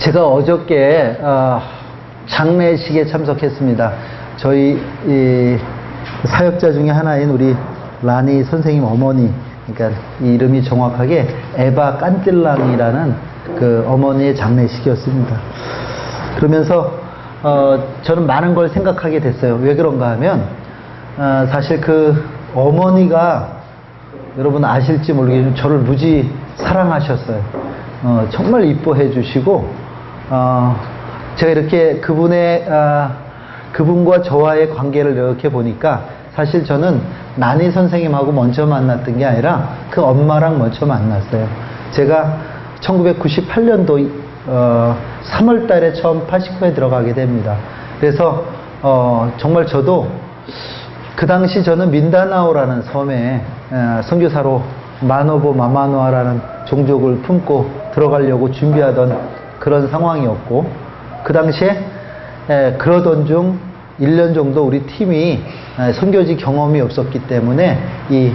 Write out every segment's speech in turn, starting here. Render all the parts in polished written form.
제가 어저께 장례식에 참석했습니다. 저희 이 사역자 중에 하나인 우리 라니 선생님 어머니, 그러니까 이 이름이 정확하게 에바 깐틸랑이라는 그 어머니의 장례식이었습니다. 그러면서 저는 많은 걸 생각하게 됐어요. 왜 그런가 하면 사실 그 어머니가 여러분 아실지 모르겠지만 저를 무지 사랑하셨어요. 정말 이뻐해 주시고 제가 이렇게 그분과 저와의 관계를 이렇게 보니까 사실 저는 나니 선생님하고 먼저 만났던 게 아니라 그 엄마랑 먼저 만났어요. 제가 1998년도 3월 달에 처음 파시코에 들어가게 됩니다. 그래서 정말 저도 그 당시 저는 민다나오라는 섬에 선교사로 마노보 마마노아라는 종족을 품고 들어가려고 준비하던 그런 상황이었고, 그 당시에 그러던 중 1년 정도 우리 팀이 선교지 경험이 없었기 때문에 이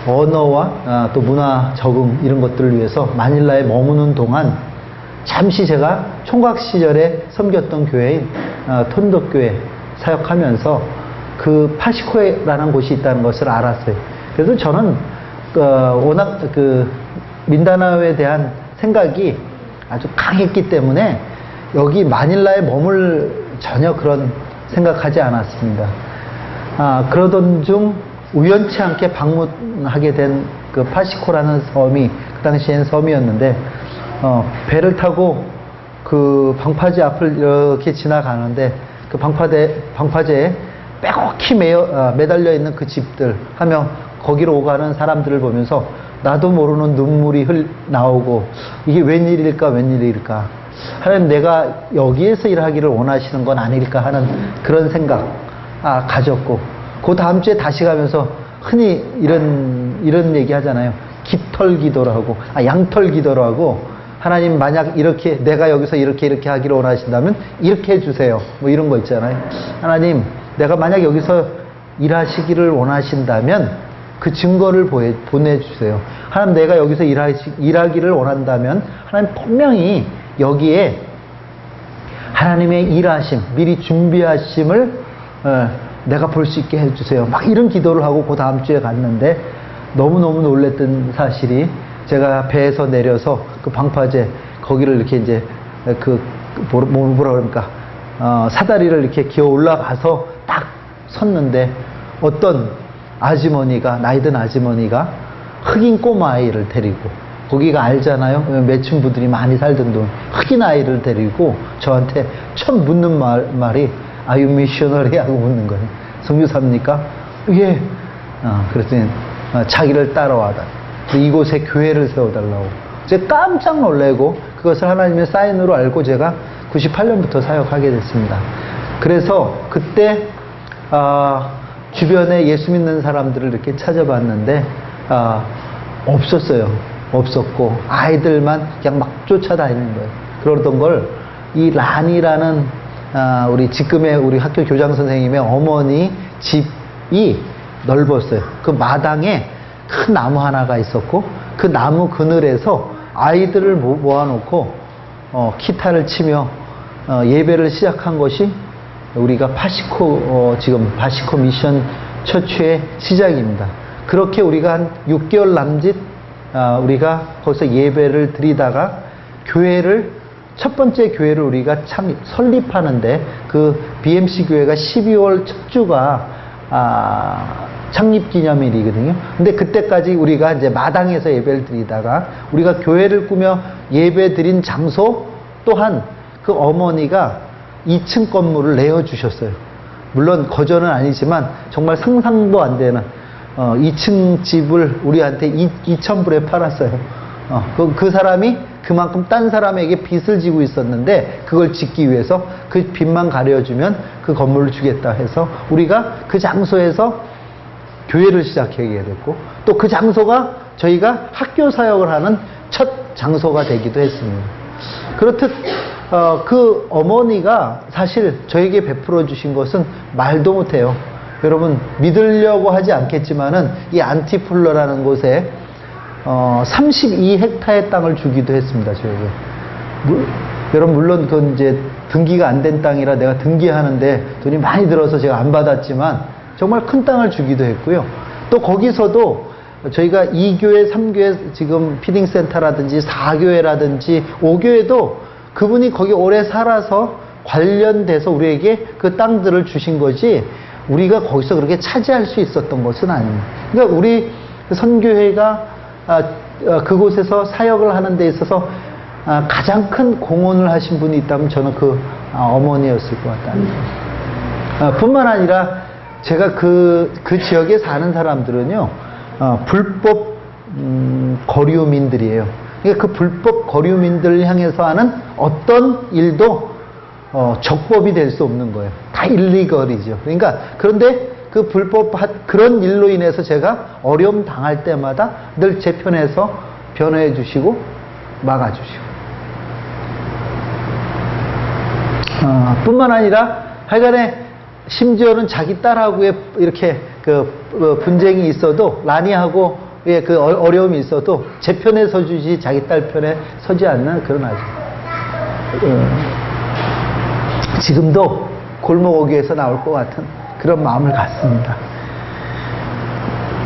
언어와 또 문화 적응 이런 것들을 위해서 마닐라에 머무는 동안 잠시 제가 총각 시절에 섬겼던 교회인 톤덕교회 사역하면서 그 파시코에라는 곳이 있다는 것을 알았어요. 그래서 저는 워낙 그 민다나오에 대한 생각이 아주 강했기 때문에 여기 마닐라에 머물 전혀 그런 생각하지 않았습니다. 그러던 중 우연치 않게 방문하게 된 그 파시코라는 섬이 그 당시엔 섬이었는데 배를 타고 그 방파제 앞을 이렇게 지나가는데 그 방파제에 빼곡히 매달려 있는 그 집들 하며 거기로 오가는 사람들을 보면서 나도 모르는 눈물이 나오고 이게 웬일일까 하나님 내가 여기에서 일하기를 원하시는 건 아닐까 하는 그런 생각 가졌고, 그 다음 주에 다시 가면서 흔히 이런 얘기 하잖아요. 깃털 기도라고, 양털 기도라고, 하나님 만약 이렇게 내가 여기서 이렇게 하기를 원하신다면 이렇게 해주세요, 뭐 이런 거 있잖아요. 하나님 내가 만약 여기서 일하시기를 원하신다면 그 증거를 보내주세요. 하나님 내가 여기서 일하기를 원한다면 하나님 분명히 여기에 하나님의 일하심, 미리 준비하심을 내가 볼 수 있게 해주세요. 막 이런 기도를 하고 그 다음 주에 갔는데 너무너무 놀랬던 사실이, 제가 배에서 내려서 그 방파제 거기를 이렇게 이제 뭐라 그럽니까, 사다리를 이렇게 기어 올라가서 딱 섰는데 어떤 아주머니가, 나이든 아주머니가 흑인 꼬마 아이를 데리고, 거기가 알잖아요, 매춘부들이 많이 살던 동, 흑인 아이를 데리고 저한테 처음 묻는 말이 Are you missionary? 하고 묻는 거예요. 선교사입니까? 예. 그랬더니 자기를 따라와다. 이곳에 교회를 세워달라고. 제가 깜짝 놀래고 그것을 하나님의 사인으로 알고 제가 98년부터 사역하게 됐습니다. 그래서 그때 주변에 예수 믿는 사람들을 이렇게 찾아봤는데 없었고 아이들만 그냥 막 쫓아다니는 거예요. 그러던 걸 이 란이라는 우리 지금의 우리 학교 교장 선생님의 어머니 집이 넓었어요. 그 마당에 큰 나무 하나가 있었고 그 나무 그늘에서 아이들을 모아놓고 기타를 치며 예배를 시작한 것이 우리가 지금 파시코 미션 처치의 시작입니다. 그렇게 우리가 한 6개월 남짓 우리가 거기서 예배를 드리다가 첫 번째 교회를 우리가 설립하는데, 그 BMC 교회가 12월 첫 주가 창립 기념일이거든요. 근데 그때까지 우리가 이제 마당에서 예배를 드리다가 우리가 교회를 꾸며 예배 드린 장소 또한 그 어머니가 2층 건물을 내어주셨어요. 물론 거저는 아니지만 정말 상상도 안 되는 2층 집을 우리한테 2,000불에 팔았어요. 그 사람이 그만큼 딴 사람에게 빚을 지고 있었는데 그걸 짓기 위해서 그 빚만 가려주면 그 건물을 주겠다 해서 우리가 그 장소에서 교회를 시작하게 됐고, 또 그 장소가 저희가 학교 사역을 하는 첫 장소가 되기도 했습니다. 그렇듯 그 어머니가 사실 저에게 베풀어 주신 것은 말도 못해요. 여러분 믿으려고 하지 않겠지만은 이 안티플러라는 곳에 32헥타의 땅을 주기도 했습니다. 저에게 여러분, 물론 그건 이제 등기가 안 된 땅이라 내가 등기하는데 돈이 많이 들어서 제가 안 받았지만 정말 큰 땅을 주기도 했고요. 또 거기서도 저희가 2교회, 3교회 지금 피딩센터라든지 4교회라든지 5교회도 그분이 거기 오래 살아서 관련돼서 우리에게 그 땅들을 주신 거지 우리가 거기서 그렇게 차지할 수 있었던 것은 아닙니다. 그러니까 우리 선교회가 그곳에서 사역을 하는 데 있어서 가장 큰 공헌을 하신 분이 있다면 저는 그 어머니였을 것 같다. 뿐만 아니라 제가 그 지역에 사는 사람들은요, 불법 거류민들이에요. 그러니까 그 불법 거류민들을 향해서 하는 어떤 일도 적법이 될 수 없는 거예요. 다 일리걸이죠. 그러니까 그런데 그 불법 그런 일로 인해서 제가 어려움 당할 때마다 늘 제 편에서 변호해 주시고 막아주시고. 뿐만 아니라 하여간에 심지어는 자기 딸하고 이렇게 그 분쟁이 있어도 라니하고 그 어려움이 있어도 제 편에 서주지 자기 딸 편에 서지 않는 그런 아주 지금도 골목어귀에서 나올 것 같은 그런 마음을 갖습니다.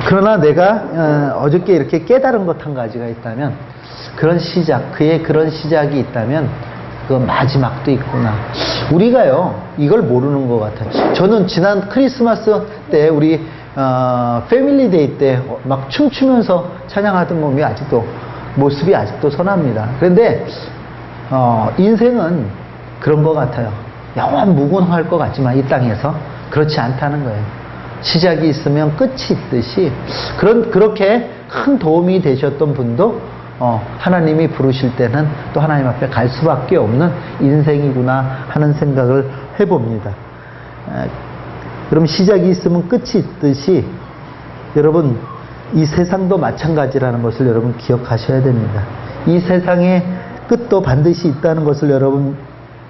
그러나 내가 어저께 이렇게 깨달은 것 한 가지가 있다면 그런 시작, 그의 그런 시작이 있다면 그 마지막도 있구나. 우리가요 이걸 모르는 것 같아요. 저는 지난 크리스마스 때 우리 패밀리데이 때 막 춤추면서 찬양하던 모습이 아직도 선합니다. 그런데 인생은 그런 것 같아요. 영원 무궁할 것 같지만 이 땅에서 그렇지 않다는 거예요. 시작이 있으면 끝이 있듯이 그렇게 큰 도움이 되셨던 분도 하나님이 부르실 때는 또 하나님 앞에 갈 수밖에 없는 인생이구나 하는 생각을 해봅니다. 그럼 시작이 있으면 끝이 있듯이 여러분 이 세상도 마찬가지라는 것을 여러분 기억하셔야 됩니다. 이 세상의 끝도 반드시 있다는 것을 여러분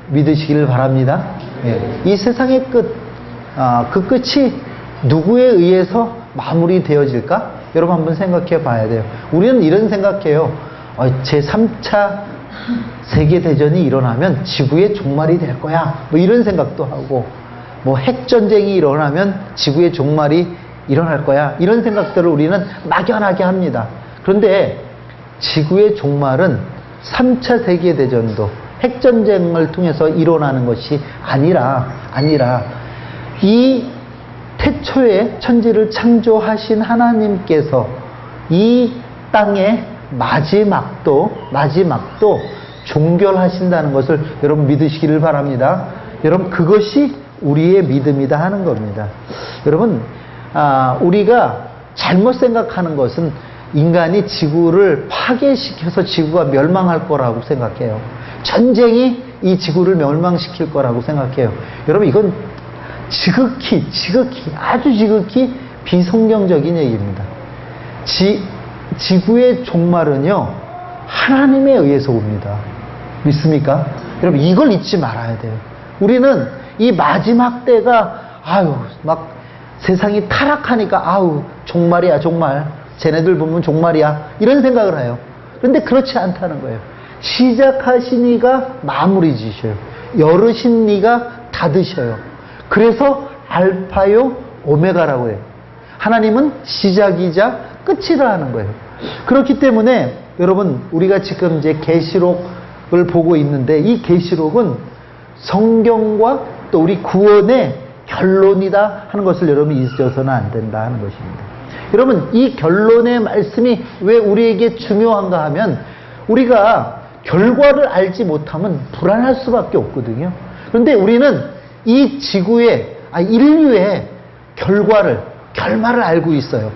믿으시기를 바랍니다. 이 세상의 끝, 그 끝이 누구에 의해서 마무리되어질까? 여러분 한번 생각해 봐야 돼요. 우리는 이런 생각해요. 제3차 세계대전이 일어나면 지구의 종말이 될 거야. 뭐 이런 생각도 하고, 뭐 핵전쟁이 일어나면 지구의 종말이 일어날 거야. 이런 생각들을 우리는 막연하게 합니다. 그런데 지구의 종말은 3차 세계대전도 핵전쟁을 통해서 일어나는 것이 아니라 이 태초에 천지를 창조하신 하나님께서 이 땅의 마지막도 종결하신다는 것을 여러분 믿으시기를 바랍니다. 여러분 그것이 우리의 믿음이다 하는 겁니다. 여러분 우리가 잘못 생각하는 것은 인간이 지구를 파괴시켜서 지구가 멸망할 거라고 생각해요. 전쟁이 이 지구를 멸망시킬 거라고 생각해요. 여러분 이건 아주 지극히 비성경적인 얘기입니다. 지구의 종말은요 하나님에 의해서 옵니다. 믿습니까? 여러분 이걸 잊지 말아야 돼요. 우리는 이 마지막 때가 막 세상이 타락하니까 종말이야 종말, 쟤네들 보면 종말이야 이런 생각을 해요. 그런데 그렇지 않다는 거예요. 시작하신 이가 마무리 지셔요. 열으신 이가 닫으셔요. 그래서 알파요 오메가라고 해요. 하나님은 시작이자 끝이라 하는 거예요. 그렇기 때문에 여러분 우리가 지금 이제 계시록을 보고 있는데 이 계시록은 성경과 또 우리 구원의 결론이다 하는 것을 여러분 잊어서는 안 된다 하는 것입니다. 여러분 이 결론의 말씀이 왜 우리에게 중요한가 하면 우리가 결과를 알지 못하면 불안할 수밖에 없거든요. 그런데 우리는 이 지구의 인류의 결말을 알고 있어요.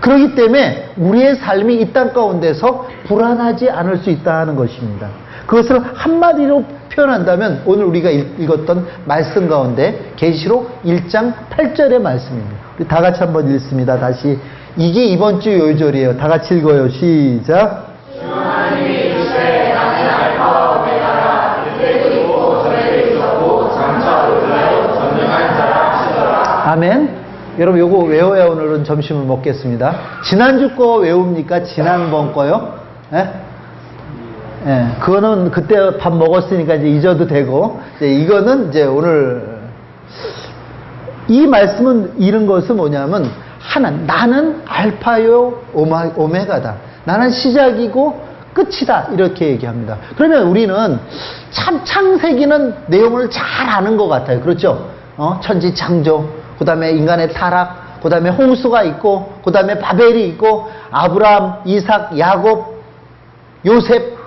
그렇기 때문에 우리의 삶이 이 땅 가운데서 불안하지 않을 수 있다 하는 것입니다. 그것을 한마디로 표현한다면 오늘 우리가 읽었던 말씀 가운데 계시록 1장 8절의 말씀입니다. 우리 다 같이 한번 읽습니다. 다시. 이게 이번 주 요절이에요. 다 같이 읽어요. 시작. 아멘. 여러분 요거 외워야 오늘은 점심을 먹겠습니다. 지난주 거 외웁니까? 지난번 거요? 네? 예, 그거는 그때 밥 먹었으니까 이제 잊어도 되고, 이거는 이제 오늘, 이 말씀은 이런 것은 뭐냐면, 나는 알파요 오메가다. 나는 시작이고 끝이다. 이렇게 얘기합니다. 그러면 우리는 참 창세기는 내용을 잘 아는 것 같아요. 그렇죠? 천지 창조, 그 다음에 인간의 타락, 그 다음에 홍수가 있고, 그 다음에 바벨이 있고, 아브라함, 이삭, 야곱, 요셉,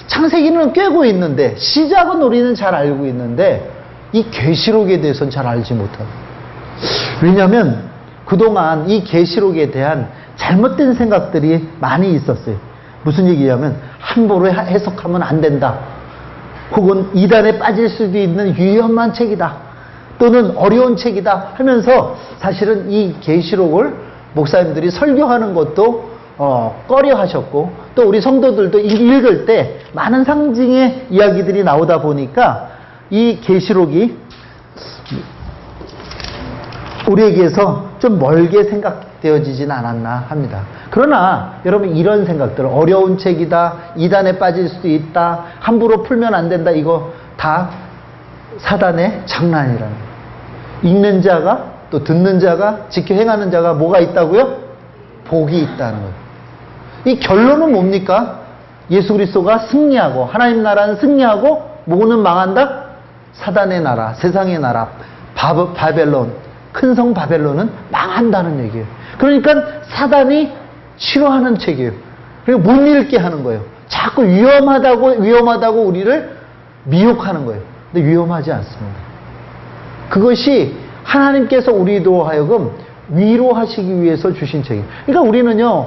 창세기는 꿰고 있는데, 시작은 우리는 잘 알고 있는데, 이 계시록에 대해서는 잘 알지 못해요. 왜냐하면 그동안 이 계시록에 대한 잘못된 생각들이 많이 있었어요. 무슨 얘기냐면 함부로 해석하면 안 된다, 혹은 이단에 빠질 수도 있는 위험한 책이다, 또는 어려운 책이다 하면서 사실은 이 계시록을 목사님들이 설교하는 것도 꺼려 하셨고, 또 우리 성도들도 읽을 때 많은 상징의 이야기들이 나오다 보니까 이 계시록이 우리에게서 좀 멀게 생각되어지진 않았나 합니다. 그러나 여러분, 이런 생각들, 어려운 책이다, 이단에 빠질 수도 있다, 함부로 풀면 안 된다, 이거 다 사단의 장난이라는 거예요. 읽는 자가, 또 듣는 자가, 지켜 행하는 자가 뭐가 있다고요? 복이 있다는 거예요. 이 결론은 뭡니까? 예수 그리스도가 승리하고, 하나님 나라는 승리하고, 뭐는 망한다? 사단의 나라, 세상의 나라, 바벨론, 큰 성 바벨론은 망한다는 얘기예요. 그러니까 사단이 싫어하는 책이에요. 그리고 못 읽게 하는 거예요. 자꾸 위험하다고 우리를 미혹하는 거예요. 근데 위험하지 않습니다. 그것이 하나님께서 우리도 하여금 위로하시기 위해서 주신 책이에요. 그러니까 우리는요,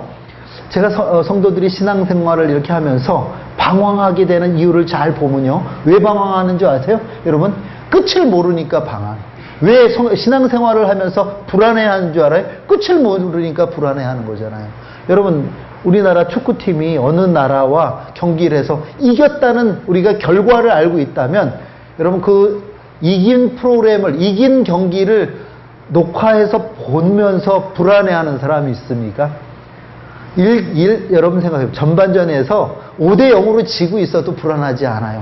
제가 성도들이 신앙생활을 이렇게 하면서 방황하게 되는 이유를 잘 보면요, 왜 방황하는 줄 아세요? 여러분, 끝을 모르니까 방황해요. 왜 신앙생활을 하면서 불안해하는 줄 알아요? 끝을 모르니까 불안해하는 거잖아요. 여러분, 우리나라 축구팀이 어느 나라와 경기를 해서 이겼다는 우리가 결과를 알고 있다면, 여러분, 그 이긴 이긴 경기를 녹화해서 보면서 불안해하는 사람이 있습니까? 여러분 생각해요. 전반전에서 5대0으로 지고 있어도 불안하지 않아요.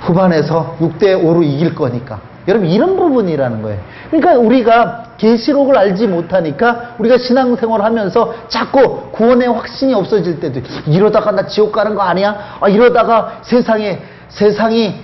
후반에서 6대5로 이길 거니까. 여러분, 이런 부분이라는 거예요. 그러니까 우리가 계시록을 알지 못하니까 우리가 신앙생활 하면서 자꾸 구원의 확신이 없어질 때도, 이러다가 나 지옥 가는 거 아니야? 이러다가 세상이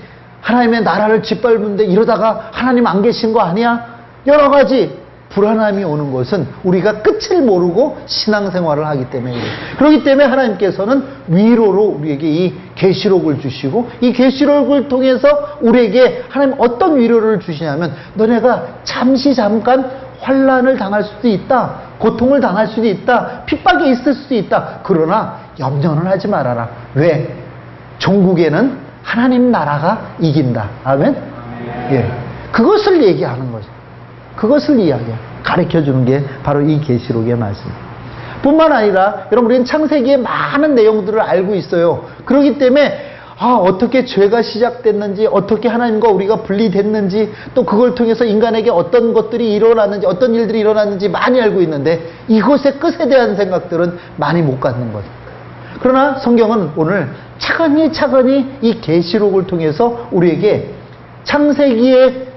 하나님의 나라를 짓밟는데 이러다가 하나님 안 계신 거 아니야? 여러 가지 불안함이 오는 것은 우리가 끝을 모르고 신앙생활을 하기 때문에 그래요. 그렇기 때문에 하나님께서는 위로로 우리에게 이 계시록을 주시고, 이 계시록을 통해서 우리에게 하나님 어떤 위로를 주시냐면, 너네가 잠깐 환난을 당할 수도 있다, 고통을 당할 수도 있다, 핍박이 있을 수도 있다. 그러나 염려는 하지 말아라. 왜? 종국에는 하나님 나라가 이긴다. 아멘? 예. 그것을 얘기하는 거죠. 그것을 가르쳐주는 게 바로 이 계시록의 말씀입니다. 뿐만 아니라 여러분, 우리는 창세기의 많은 내용들을 알고 있어요. 그렇기 때문에 어떻게 죄가 시작됐는지, 어떻게 하나님과 우리가 분리됐는지, 또 그걸 통해서 인간에게 어떤 것들이 일어났는지, 어떤 일들이 일어났는지 많이 알고 있는데, 이것의 끝에 대한 생각들은 많이 못 갖는 거죠. 그러나 성경은 오늘 차근히 이 계시록을 통해서 우리에게 창세기에서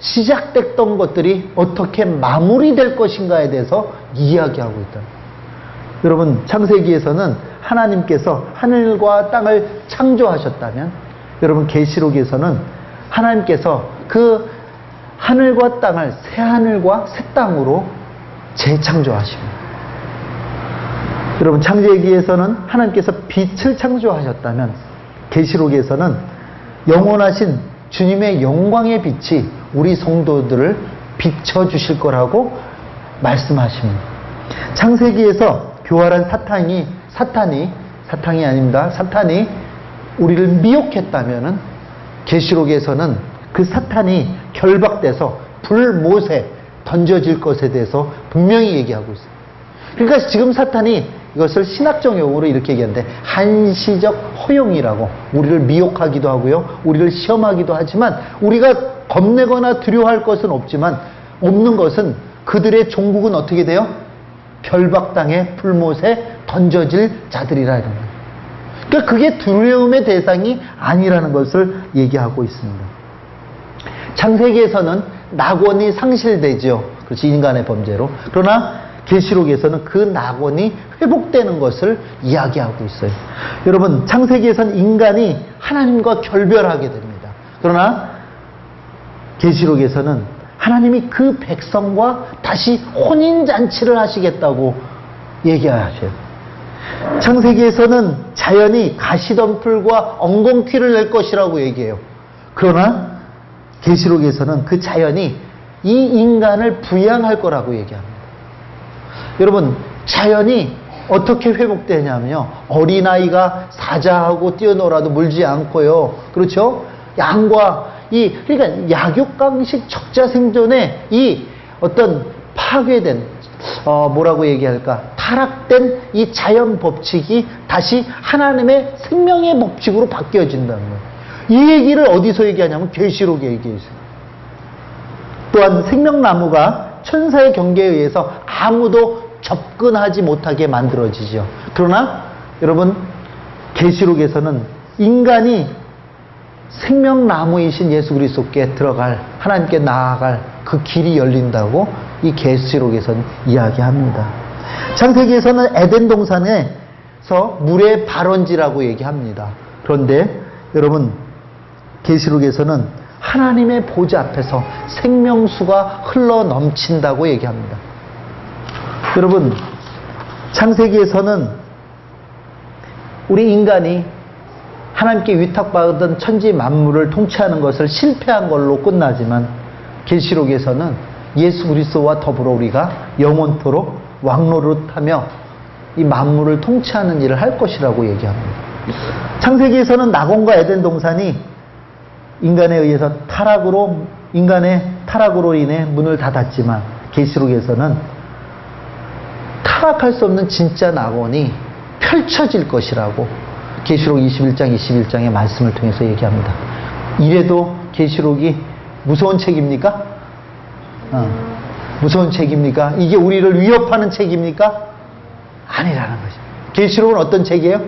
시작됐던 것들이 어떻게 마무리될 것인가에 대해서 이야기하고 있다. 여러분, 창세기에서는 하나님께서 하늘과 땅을 창조하셨다면, 여러분, 계시록에서는 하나님께서 그 하늘과 땅을 새 하늘과 새 땅으로 재창조하십니다. 여러분, 창세기에서는 하나님께서 빛을 창조하셨다면, 계시록에서는 영원하신 주님의 영광의 빛이 우리 성도들을 비춰주실 거라고 말씀하십니다. 창세기에서 교활한 사탄이 우리를 미혹했다면은, 계시록에서는 그 사탄이 결박돼서 불못에 던져질 것에 대해서 분명히 얘기하고 있어요. 그러니까 지금 사탄이 이것을 신학적 용어로 이렇게 얘기하는데, 한시적 허용이라고 우리를 미혹하기도 하고요, 우리를 시험하기도 하지만, 우리가 겁내거나 두려워할 것은 없는 것은 그들의 종국은 어떻게 돼요? 결박당해 불못에 던져질 자들이라 이런 거예요. 그러니까 그게 두려움의 대상이 아니라는 것을 얘기하고 있습니다. 창세기에서는 낙원이 상실되죠. 그렇지, 인간의 범죄로. 그러나 계시록에서는 그 낙원이 회복되는 것을 이야기하고 있어요. 여러분, 창세기에서는 인간이 하나님과 결별하게 됩니다. 그러나 계시록에서는 하나님이 그 백성과 다시 혼인잔치를 하시겠다고 얘기하셔요. 창세기에서는 자연이 가시덤불과 엉겅퀴를 낼 것이라고 얘기해요. 그러나 계시록에서는 그 자연이 이 인간을 부양할 거라고 얘기합니다. 여러분, 자연이 어떻게 회복되냐면요, 어린아이가 사자하고 뛰어놀아도 물지 않고요, 그렇죠? 양과 그러니까 약육강식 적자 생존의 이 어떤 파괴된, 뭐라고 얘기할까, 타락된 이 자연 법칙이 다시 하나님의 생명의 법칙으로 바뀌어진다는 거예요. 이 얘기를 어디서 얘기하냐면 계시록에 얘기했어요. 또한 생명나무가 천사의 경계에 의해서 아무도 접근하지 못하게 만들어지죠. 그러나 여러분, 계시록에서는 인간이 생명나무이신 예수 그리스도께 들어갈, 하나님께 나아갈 그 길이 열린다고 이 계시록에서는 이야기합니다. 창세기에서는 에덴 동산에서 물의 발원지라고 얘기합니다. 그런데 여러분, 계시록에서는 하나님의 보좌 앞에서 생명수가 흘러 넘친다고 얘기합니다. 여러분, 창세기에서는 우리 인간이 하나님께 위탁받은 천지 만물을 통치하는 것을 실패한 걸로 끝나지만, 계시록에서는 예수 그리스도와 더불어 우리가 영원토록 왕노릇하며 이 만물을 통치하는 일을 할 것이라고 얘기합니다. 창세기에서는 낙원과 에덴 동산이 인간에 의해서 인간의 타락으로 인해 문을 닫았지만, 계시록에서는 타락할 수 없는 진짜 낙원이 펼쳐질 것이라고 계시록 21장의 말씀을 통해서 얘기합니다. 이래도 계시록이 무서운 책입니까? 무서운 책입니까? 이게 우리를 위협하는 책입니까? 아니라는 거죠. 계시록은 어떤 책이에요?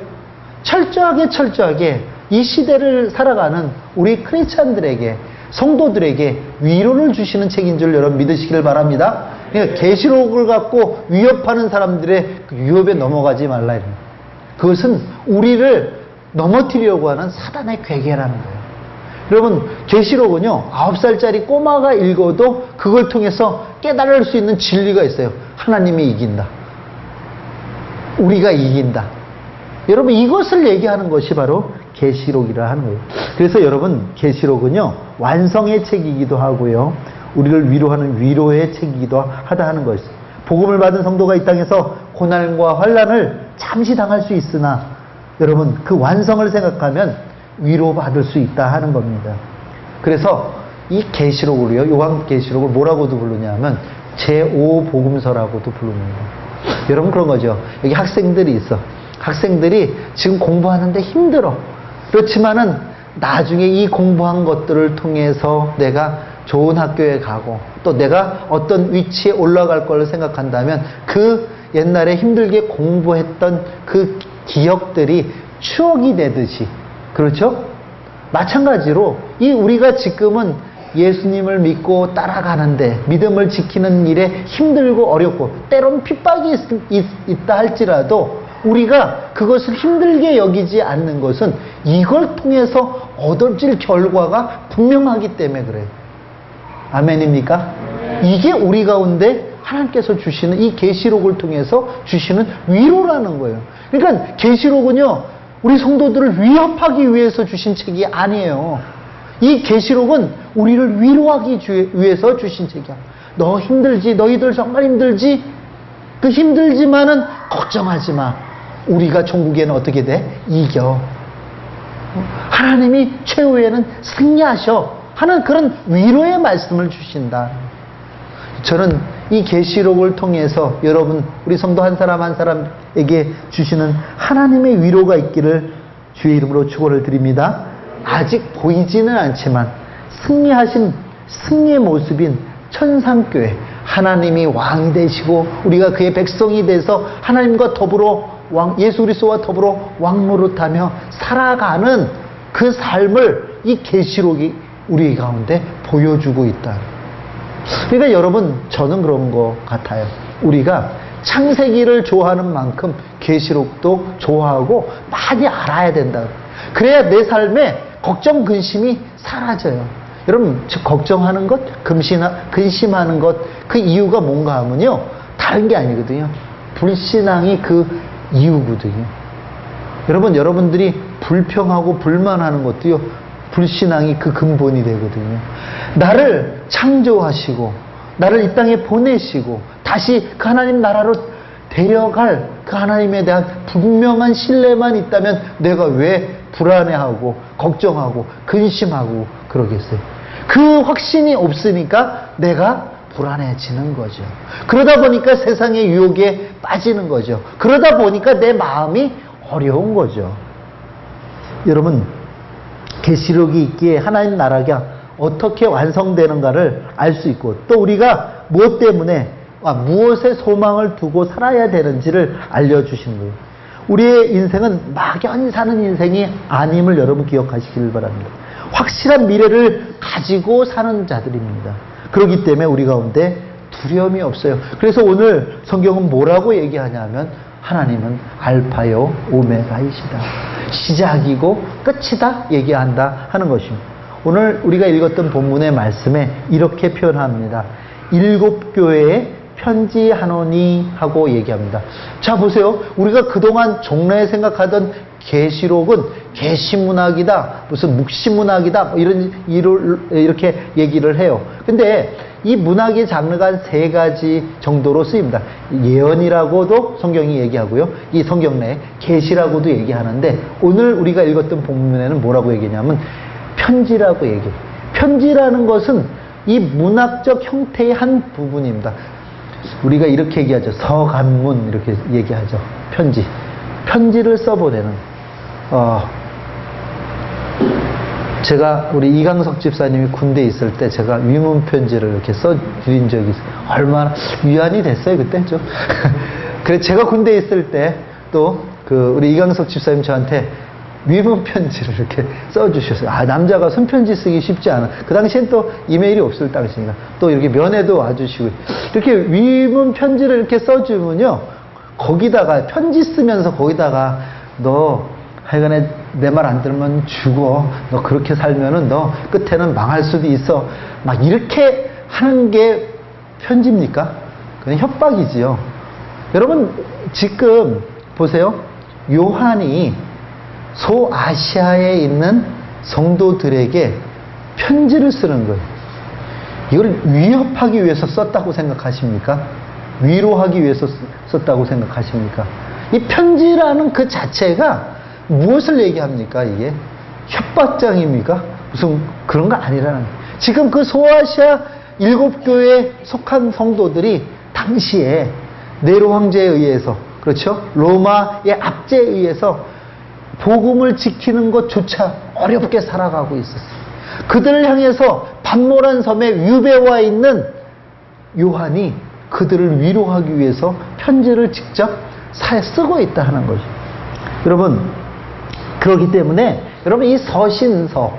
철저하게 이 시대를 살아가는 우리 크리스찬들에게, 성도들에게 위로를 주시는 책인 줄 여러분 믿으시기를 바랍니다. 그러니까 계시록을 갖고 위협하는 사람들의 그 유혹에 넘어가지 말라. 그것은 우리를 넘어뜨리려고 하는 사단의 괴계라는 거예요. 여러분, 계시록은요, 9살짜리 꼬마가 읽어도 그걸 통해서 깨달을 수 있는 진리가 있어요. 하나님이 이긴다. 우리가 이긴다. 여러분, 이것을 얘기하는 것이 바로 계시록이라 하는 거예요. 그래서 여러분, 계시록은요, 완성의 책이기도 하고요, 우리를 위로하는 위로의 책이기도 하다 하는 것이죠. 복음을 받은 성도가 이 땅에서 고난과 환난을 잠시 당할 수 있으나 여러분, 그 완성을 생각하면 위로받을 수 있다 하는 겁니다. 그래서 이 계시록으로요, 요한계시록을 뭐라고도 부르냐면 제5복음서라고도 부릅니다. 여러분, 그런 거죠. 여기 학생들이 있어. 학생들이 지금 공부하는데 힘들어. 그렇지만은 나중에 이 공부한 것들을 통해서 내가 좋은 학교에 가고 또 내가 어떤 위치에 올라갈 걸 생각한다면 그 옛날에 힘들게 공부했던 그 기억들이 추억이 되듯이, 그렇죠? 마찬가지로 이 우리가 지금은 예수님을 믿고 따라가는데 믿음을 지키는 일에 힘들고 어렵고 때론 핍박이 있다 할지라도 우리가 그것을 힘들게 여기지 않는 것은 이걸 통해서 얻어질 결과가 분명하기 때문에 그래요. 아멘입니까? 이게 우리 가운데 하나님께서 주시는 이 계시록을 통해서 주시는 위로라는 거예요. 그러니까 계시록은요, 우리 성도들을 위협하기 위해서 주신 책이 아니에요. 이 계시록은 우리를 위로하기 위해서 주신 책이야. 너 힘들지? 너희들 정말 힘들지? 그 힘들지만은 걱정하지 마. 우리가 종국에는 어떻게 돼? 이겨. 하나님이 최후에는 승리하셔 하는 그런 위로의 말씀을 주신다. 저는 이 계시록을 통해서 여러분, 우리 성도 한 사람 한 사람에게 주시는 하나님의 위로가 있기를 주의 이름으로 축원을 드립니다. 아직 보이지는 않지만 승리하신 승리의 모습인 천상교회, 하나님이 왕이 되시고 우리가 그의 백성이 돼서 하나님과 더불어 예수 그리스도와 더불어 왕노릇하며 살아가는 그 삶을 이 계시록이 우리 가운데 보여주고 있다. 그러니까 여러분, 저는 그런 것 같아요. 우리가 창세기를 좋아하는 만큼 계시록도 좋아하고 많이 알아야 된다. 그래야 내 삶에 걱정, 근심이 사라져요. 여러분, 걱정하는 것, 근심하는 것, 그 이유가 뭔가 하면요, 다른 게 아니거든요. 불신앙이 그 이유거든요. 여러분, 여러분들이 불평하고 불만하는 것도요, 불신앙이 그 근본이 되거든요. 나를 창조하시고 나를 이 땅에 보내시고 다시 그 하나님 나라로 데려갈 그 하나님에 대한 분명한 신뢰만 있다면 내가 왜 불안해하고 걱정하고 근심하고 그러겠어요? 그 확신이 없으니까 내가 불안해지는 거죠. 그러다 보니까 세상의 유혹에 빠지는 거죠. 그러다 보니까 내 마음이 어려운 거죠. 여러분, 계시록이 있기에 하나님 나라가 어떻게 완성되는가를 알 수 있고, 또 우리가 무엇 때문에 무엇에 소망을 두고 살아야 되는지를 알려주시는 거예요. 우리의 인생은 막연히 사는 인생이 아님을 여러분 기억하시길 바랍니다. 확실한 미래를 가지고 사는 자들입니다. 그렇기 때문에 우리 가운데 두려움이 없어요. 그래서 오늘 성경은 뭐라고 얘기하냐면, 하나님은 알파요 오메가이시다, 시작이고 끝이다 얘기한다 하는 것입니다. 오늘 우리가 읽었던 본문의 말씀에 이렇게 표현합니다. 7 교회에 편지하노니 하고 얘기합니다. 자, 보세요. 우리가 그동안 종래에 생각하던 계시록은 계시문학이다, 무슨 묵시문학이다, 이렇게 얘기를 해요. 근데 이 문학의 장르가 한 3가지 정도로 쓰입니다. 예언이라고도 성경이 얘기하고요, 이 성경 내에 계시라고도 얘기하는데, 오늘 우리가 읽었던 본문에는 뭐라고 얘기냐면 편지라고 얘기해요. 편지라는 것은 이 문학적 형태의 한 부분입니다. 우리가 이렇게 얘기하죠. 서간문 이렇게 얘기하죠. 편지를 써보내는. 제가 우리 이강석 집사님이 군대에 있을 때 제가 위문 편지를 이렇게 써드린 적이 있어요. 얼마나 위안이 됐어요 그때 좀. 그래서 제가 군대에 있을 때 또 우리 이강석 집사님 저한테 위문 편지를 이렇게 써주셨어요. 남자가 손편지 쓰기 쉽지 않아. 그 당시엔 또 이메일이 없을 당시니까 또 이렇게 면회도 와주시고, 이렇게 위문 편지를 이렇게 써주면요, 거기다가 편지 쓰면서 거기다가 너 하여간에 내 말 안 들으면 죽어, 너 그렇게 살면은 너 끝에는 망할 수도 있어, 막 이렇게 하는 게 편지입니까? 그건 협박이지요. 여러분, 지금 보세요. 요한이 소아시아에 있는 성도들에게 편지를 쓰는 거예요. 이걸 위협하기 위해서 썼다고 생각하십니까? 위로하기 위해서 썼다고 생각하십니까? 이 편지라는 그 자체가 무엇을 얘기합니까? 이게 협박장입니까? 무슨 그런 거 아니라는 거예요. 지금 그 소아시아 7교회에 속한 성도들이 당시에 네로 황제에 의해서, 그렇죠? 로마의 압제에 의해서 복음을 지키는 것조차 어렵게 살아가고 있었어요. 그들을 향해서 반모란 섬에 유배와 있는 요한이 그들을 위로하기 위해서 편지를 직접 쓰고 있다 하는 거죠. 여러분, 그렇기 때문에 여러분, 이 서신서,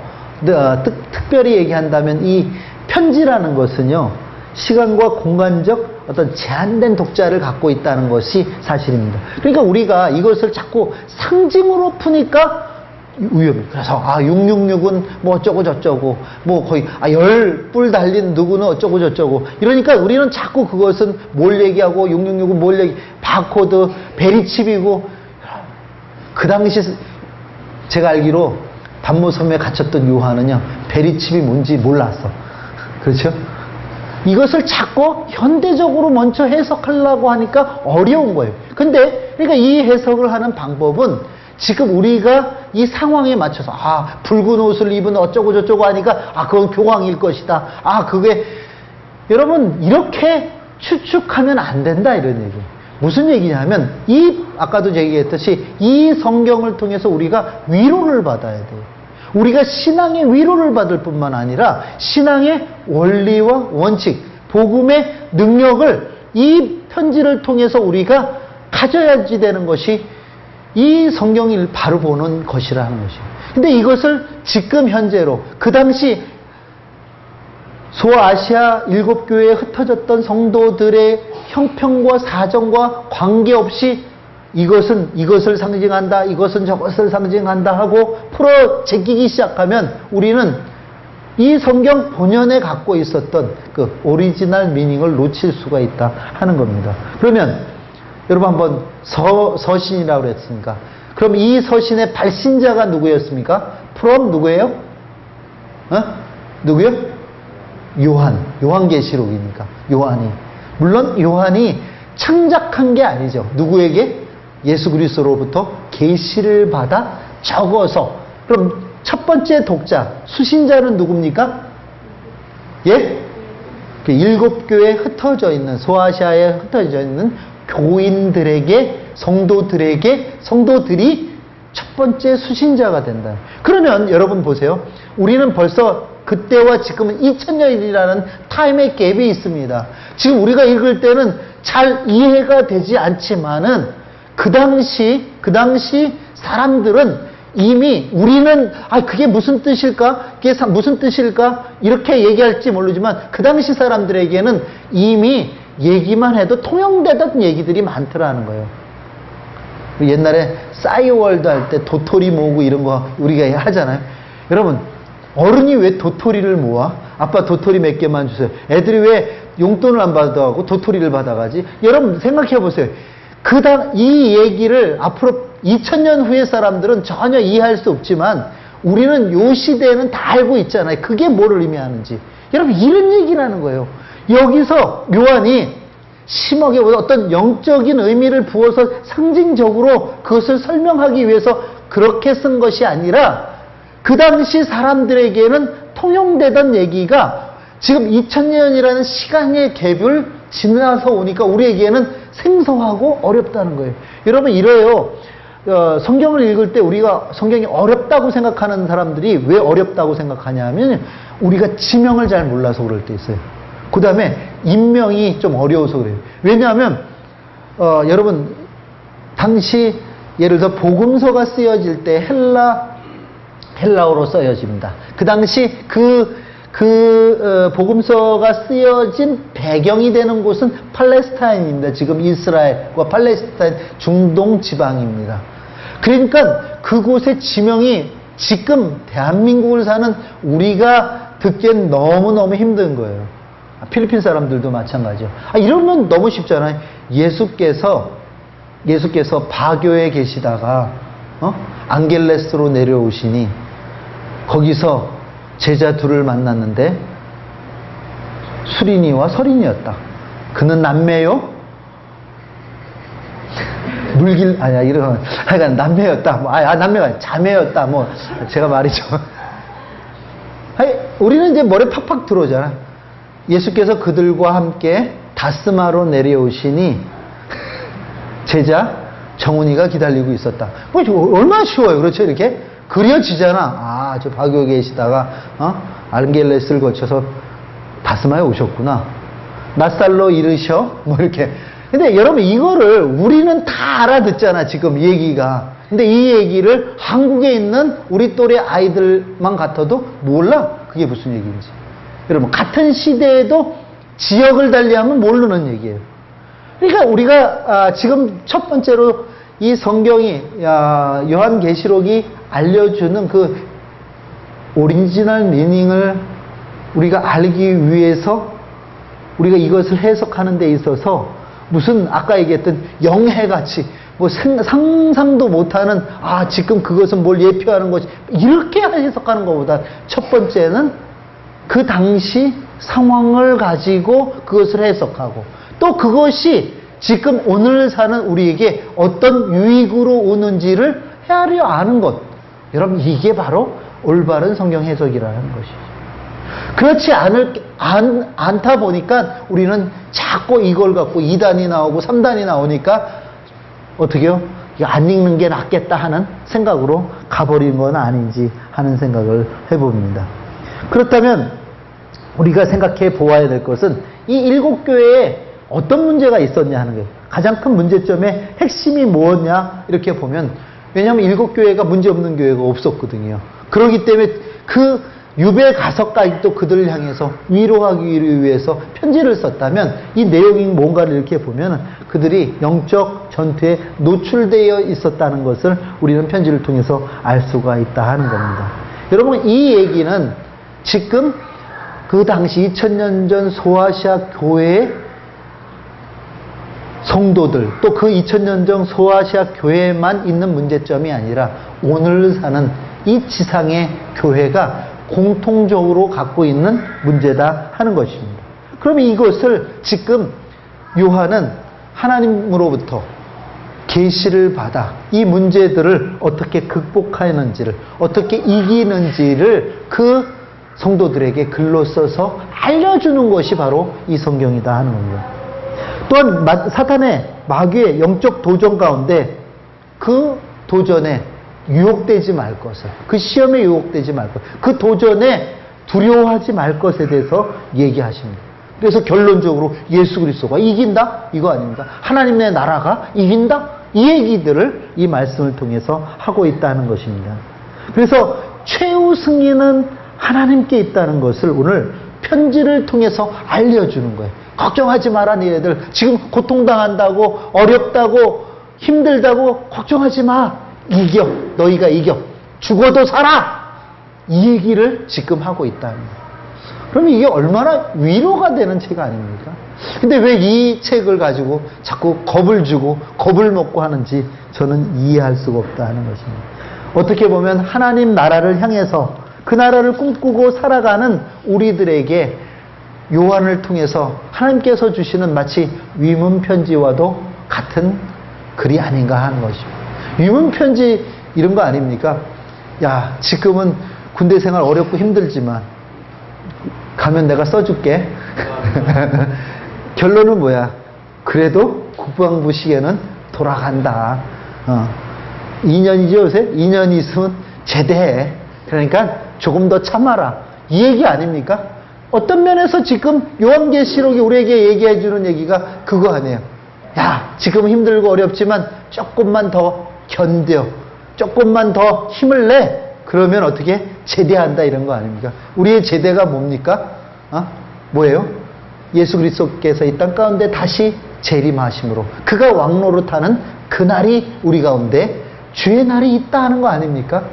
특별히 얘기한다면 이 편지라는 것은요, 시간과 공간적 어떤 제한된 독자를 갖고 있다는 것이 사실입니다. 그러니까 우리가 이것을 자꾸 상징으로 푸니까 위험해요. 그래서 666은 뭐 어쩌고 저쩌고, 뭐 거의 10뿔 달린 누구는 어쩌고 저쩌고, 이러니까 우리는 자꾸 그것은 뭘 얘기하고 666은 뭘 바코드, 베리칩이고. 그 당시 제가 알기로 반모섬에 갇혔던 요한은요, 베리칩이 뭔지 몰랐어. 그렇죠? 이것을 자꾸 현대적으로 먼저 해석하려고 하니까 어려운 거예요. 근데 그러니까 이 해석을 하는 방법은 지금 우리가 이 상황에 맞춰서 붉은 옷을 입은 어쩌고 저쩌고 하니까 그건 교황일 것이다. 그게 여러분, 이렇게 추측하면 안 된다, 이런 얘기예요. 무슨 얘기냐면, 아까도 얘기했듯이 이 성경을 통해서 우리가 위로를 받아야 돼요. 우리가 신앙의 위로를 받을 뿐만 아니라 신앙의 원리와 원칙, 복음의 능력을 이 편지를 통해서 우리가 가져야지 되는 것이 이 성경을 바로 보는 것이라는 것이에요. 근데 이것을 지금 현재로 그 당시 소아시아 7교회에 흩어졌던 성도들의 형편과 사정과 관계없이 이것을 상징한다, 이것은 저것을 상징한다 하고 풀어 제끼기 시작하면 우리는 이 성경 본연에 갖고 있었던 그 오리지널 미닝을 놓칠 수가 있다 하는 겁니다. 그러면 여러분 한번 서신이라고 그랬으니까 그럼 이 서신의 발신자가 누구였습니까? from 누구예요? 누구요? 요한계시록이니까 요한이. 물론 요한이 창작한 게 아니죠. 누구에게? 예수 그리스도로부터 계시를 받아 적어서. 그럼 첫 번째 독자, 수신자는 누굽니까? 예? 7교회에 흩어져 있는, 소아시아에 흩어져 있는 교인들에게, 성도들이 첫 번째 수신자가 된다. 그러면 여러분 보세요. 우리는 벌써 그때와 지금은 2000년이라는 타임의 갭이 있습니다. 지금 우리가 읽을 때는 잘 이해가 되지 않지만은 그 당시 사람들은 이미 우리는 그게 무슨 뜻일까? 그게 무슨 뜻일까? 이렇게 얘기할지 모르지만 그 당시 사람들에게는 이미 얘기만 해도 통용되던 얘기들이 많더라는 거예요. 옛날에 싸이월드 할 때 도토리 모으고 이런 거 우리가 하잖아요. 여러분, 어른이 왜 도토리를 모아? 아빠 도토리 몇 개만 주세요. 애들이 왜 용돈을 안 받아가고 도토리를 받아가지? 여러분 생각해 보세요. 이 얘기를 앞으로 2000년 후의 사람들은 전혀 이해할 수 없지만 우리는 요 시대에는 다 알고 있잖아요. 그게 뭐를 의미하는지. 여러분 이런 얘기라는 거예요. 여기서 요한이 심하게 어떤 영적인 의미를 부어서 상징적으로 그것을 설명하기 위해서 그렇게 쓴 것이 아니라 그 당시 사람들에게는 통용되던 얘기가 지금 2000년이라는 시간의 갭을 지나서 오니까 우리에게는 생소하고 어렵다는 거예요. 여러분 이래요. 성경을 읽을 때 우리가 성경이 어렵다고 생각하는 사람들이 왜 어렵다고 생각하냐면 우리가 지명을 잘 몰라서 그럴 때 있어요. 그 다음에 인명이 좀 어려워서 그래요. 왜냐하면 여러분 당시 예를 들어 복음서가 쓰여질 때 헬라어로 쓰여집니다. 그 당시 복음서가 쓰여진 배경이 되는 곳은 팔레스타인입니다. 지금 이스라엘과 팔레스타인 중동 지방입니다. 그러니까 그곳의 지명이 지금 대한민국을 사는 우리가 듣기엔 너무너무 힘든 거예요. 필리핀 사람들도 마찬가지죠. 이러면 너무 쉽잖아요. 예수께서 바교에 계시다가 안겔레스로 내려오시니 거기서 제자 둘을 만났는데 수린이와 서린이었다. 그는 남매요? 하여간 남매였다. 남매가 자매였다. 제가 말이죠. 우리는 이제 머리 팍팍 들어오잖아. 예수께서 그들과 함께 다스마로 내려오시니 제자 정훈이가 기다리고 있었다. 얼마나 쉬워요. 그렇죠? 이렇게 그려지잖아. 저 바교에 계시다가 안겔레스를 거쳐서 다스마에 오셨구나. 낯살로 이르셔? 이렇게. 근데 여러분 이거를 우리는 다 알아듣잖아. 지금 얘기가. 근데 이 얘기를 한국에 있는 우리 또래 아이들만 같아도 몰라. 그게 무슨 얘기인지. 여러분 같은 시대에도 지역을 달리하면 모르는 얘기예요. 그러니까 우리가 지금 첫 번째로 이 성경이 요한계시록이 알려주는 그 오리지널 미닝을 우리가 알기 위해서 우리가 이것을 해석하는 데 있어서 무슨 아까 얘기했던 영해같이 상상도 못하는 지금 그것은 뭘 예표하는 것이 이렇게 해석하는 것보다 첫 번째는 그 당시 상황을 가지고 그것을 해석하고 또 그것이 지금 오늘 사는 우리에게 어떤 유익으로 오는지를 헤아려 아는 것. 여러분 이게 바로 올바른 성경 해석이라는 것이죠. 그렇지 않다 보니까 우리는 자꾸 이걸 갖고 2단이 나오고 3단이 나오니까 어떻게 해요? 안 읽는 게 낫겠다 하는 생각으로 가버린 건 아닌지 하는 생각을 해봅니다. 그렇다면 우리가 생각해 보아야 될 것은 이 7교회에 어떤 문제가 있었냐 하는 거예요. 가장 큰 문제점의 핵심이 뭐냐 이렇게 보면, 왜냐하면 7교회가 문제없는 교회가 없었거든요. 그렇기 때문에 그 유배 가서까지도 그들을 향해서 위로하기 위해서 편지를 썼다면, 이 내용이 뭔가를 이렇게 보면 그들이 영적 전투에 노출되어 있었다는 것을 우리는 편지를 통해서 알 수가 있다 하는 겁니다. 여러분, 이 얘기는 지금 그 당시 2000년 전 소아시아 교회의 성도들, 또 그 2000년 전 소아시아 교회에만 있는 문제점이 아니라 오늘 사는 이 지상의 교회가 공통적으로 갖고 있는 문제다 하는 것입니다. 그러면 이것을 지금 요한은 하나님으로부터 계시를 받아 이 문제들을 어떻게 극복하는지를, 어떻게 이기는지를 그 성도들에게 글로 써서 알려주는 것이 바로 이 성경이다 하는 겁니다. 또한 사탄의 마귀의 영적 도전 가운데 그 도전에 유혹되지 말 것을, 그 시험에 유혹되지 말 것, 그 도전에 두려워하지 말 것에 대해서 얘기하십니다. 그래서 결론적으로 예수 그리스도가 이긴다? 이거 아닙니다. 하나님의 나라가 이긴다? 이 얘기들을 이 말씀을 통해서 하고 있다는 것입니다. 그래서 최후 승리는 하나님께 있다는 것을 오늘 편지를 통해서 알려주는 거예요. 걱정하지 마라, 니네들. 지금 고통당한다고, 어렵다고, 힘들다고 걱정하지 마. 이겨. 너희가 이겨. 죽어도 살아. 이 얘기를 지금 하고 있다는 거예요. 그러면 이게 얼마나 위로가 되는 책 아닙니까? 근데 왜 이 책을 가지고 자꾸 겁을 주고 겁을 먹고 하는지 저는 이해할 수가 없다 하는 것입니다. 어떻게 보면 하나님 나라를 향해서 그 나라를 꿈꾸고 살아가는 우리들에게 요한을 통해서 하나님께서 주시는 마치 위문편지와도 같은 글이 아닌가 하는 것입니다. 위문편지 이런 거 아닙니까? 야, 지금은 군대 생활 어렵고 힘들지만 가면 내가 써줄게. 결론은 뭐야? 그래도 국방부 시계는 돌아간다. 2년이죠 요새? 2년 있으면 제대해. 그러니까 조금 더 참아라. 이 얘기 아닙니까? 어떤 면에서 지금 요한계시록이 우리에게 얘기해 주는 얘기가 그거 아니에요. 야, 지금 힘들고 어렵지만 조금만 더 견뎌. 조금만 더 힘을 내. 그러면 어떻게 제대한다 이런 거 아닙니까? 우리의 제대가 뭡니까? 뭐예요? 예수 그리스도께서 이 땅 가운데 다시 재림하심으로 그가 왕노릇하는 그날이 우리 가운데 주의 날이 있다 하는 거 아닙니까?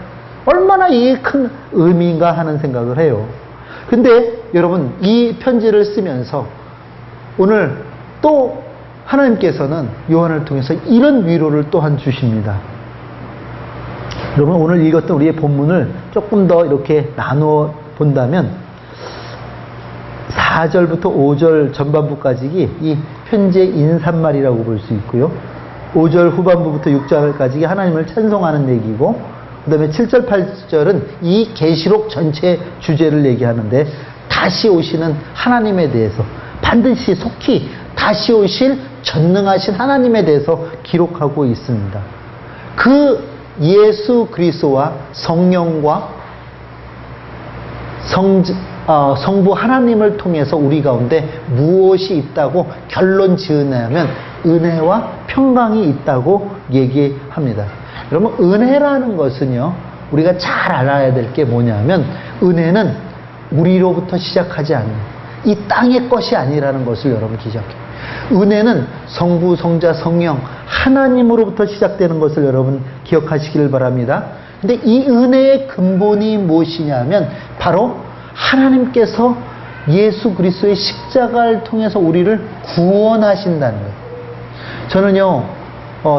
얼마나 이게 큰 의미인가 하는 생각을 해요. 근데 여러분, 이 편지를 쓰면서 오늘 또 하나님께서는 요한을 통해서 이런 위로를 또한 주십니다. 여러분, 오늘 읽었던 우리의 본문을 조금 더 이렇게 나누어 본다면 4절부터 5절 전반부까지 이 편지의 인사말이라고 볼 수 있고요. 5절 후반부부터 6절까지 하나님을 찬송하는 얘기고, 그 다음에 7절 8절은 이 계시록 전체 주제를 얘기하는데 다시 오시는 하나님에 대해서, 반드시 속히 다시 오실 전능하신 하나님에 대해서 기록하고 있습니다. 그 예수 그리스도와 성령과 성부 하나님을 통해서 우리 가운데 무엇이 있다고 결론 지으냐면 은혜와 평강이 있다고 얘기합니다. 여러분, 은혜라는 것은요, 우리가 잘 알아야 될 게 뭐냐면, 은혜는 우리로부터 시작하지 않는, 이 땅의 것이 아니라는 것을 여러분 기억해요. 은혜는 성부, 성자, 성령 하나님으로부터 시작되는 것을 여러분 기억하시기를 바랍니다. 근데 이 은혜의 근본이 무엇이냐면 바로 하나님께서 예수 그리스도의 십자가를 통해서 우리를 구원하신다는 거예요. 저는요,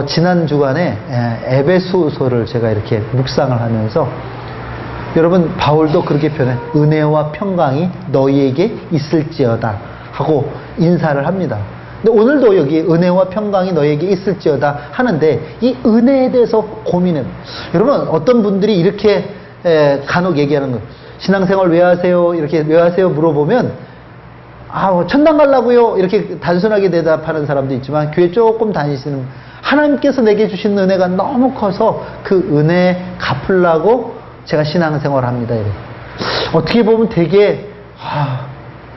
지난 주간에 에베소서를 제가 이렇게 묵상을 하면서, 여러분, 바울도 그렇게 표현해, 은혜와 평강이 너희에게 있을지어다 하고 인사를 합니다. 근데 오늘도 여기 은혜와 평강이 너희에게 있을지어다 하는데, 이 은혜에 대해서 고민해요. 여러분, 어떤 분들이 이렇게 간혹 얘기하는 거예요. 신앙생활 왜 하세요? 이렇게 왜 하세요? 물어보면, 천당 가려고요. 이렇게 단순하게 대답하는 사람도 있지만, 교회 조금 다니시는, 하나님께서 내게 주신 은혜가 너무 커서 그 은혜 갚으려고 제가 신앙생활을 합니다. 이래. 어떻게 보면 되게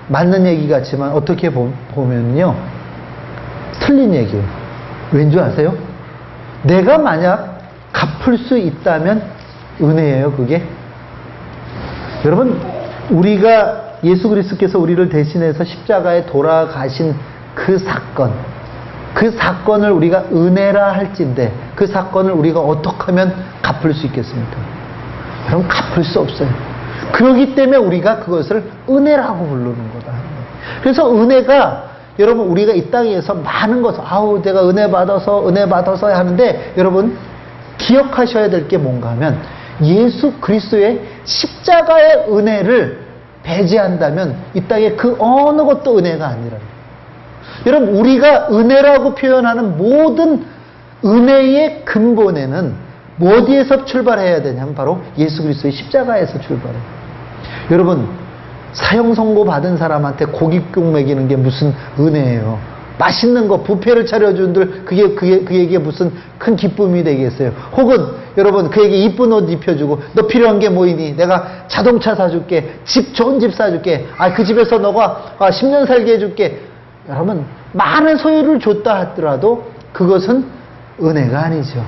맞는 얘기 같지만 어떻게 보면요, 틀린 얘기예요. 왠 줄 아세요? 내가 만약 갚을 수 있다면 은혜예요, 그게. 여러분, 우리가 예수 그리스도께서 우리를 대신해서 십자가에 돌아가신 그 사건을 우리가 은혜라 할진데 그 사건을 우리가 어떻게 하면 갚을 수 있겠습니까? 여러분, 갚을 수 없어요. 그렇기 때문에 우리가 그것을 은혜라고 부르는 거다. 그래서 은혜가, 여러분, 우리가 이 땅에서 많은 것을, 내가 은혜 받아서 하는데, 여러분, 기억하셔야 될 게 뭔가 하면, 예수 그리스도의 십자가의 은혜를 배제한다면, 이 땅에 그 어느 것도 은혜가 아니라. 여러분, 우리가 은혜라고 표현하는 모든 은혜의 근본에는 어디에서 출발해야 되냐면, 바로 예수 그리스도의 십자가에서 출발해요. 여러분, 사형 선고 받은 사람한테 고깃국 먹이는 게 무슨 은혜예요? 맛있는 거 뷔페를 차려준들 그에게 무슨 큰 기쁨이 되겠어요? 혹은 여러분, 그에게 이쁜 옷 입혀주고, 너 필요한 게 뭐이니? 내가 자동차 사줄게, 좋은 집 사줄게, 그 집에서 너가 10년 살게 해줄게. 여러분, 많은 소유를 줬다 하더라도 그것은 은혜가 아니죠.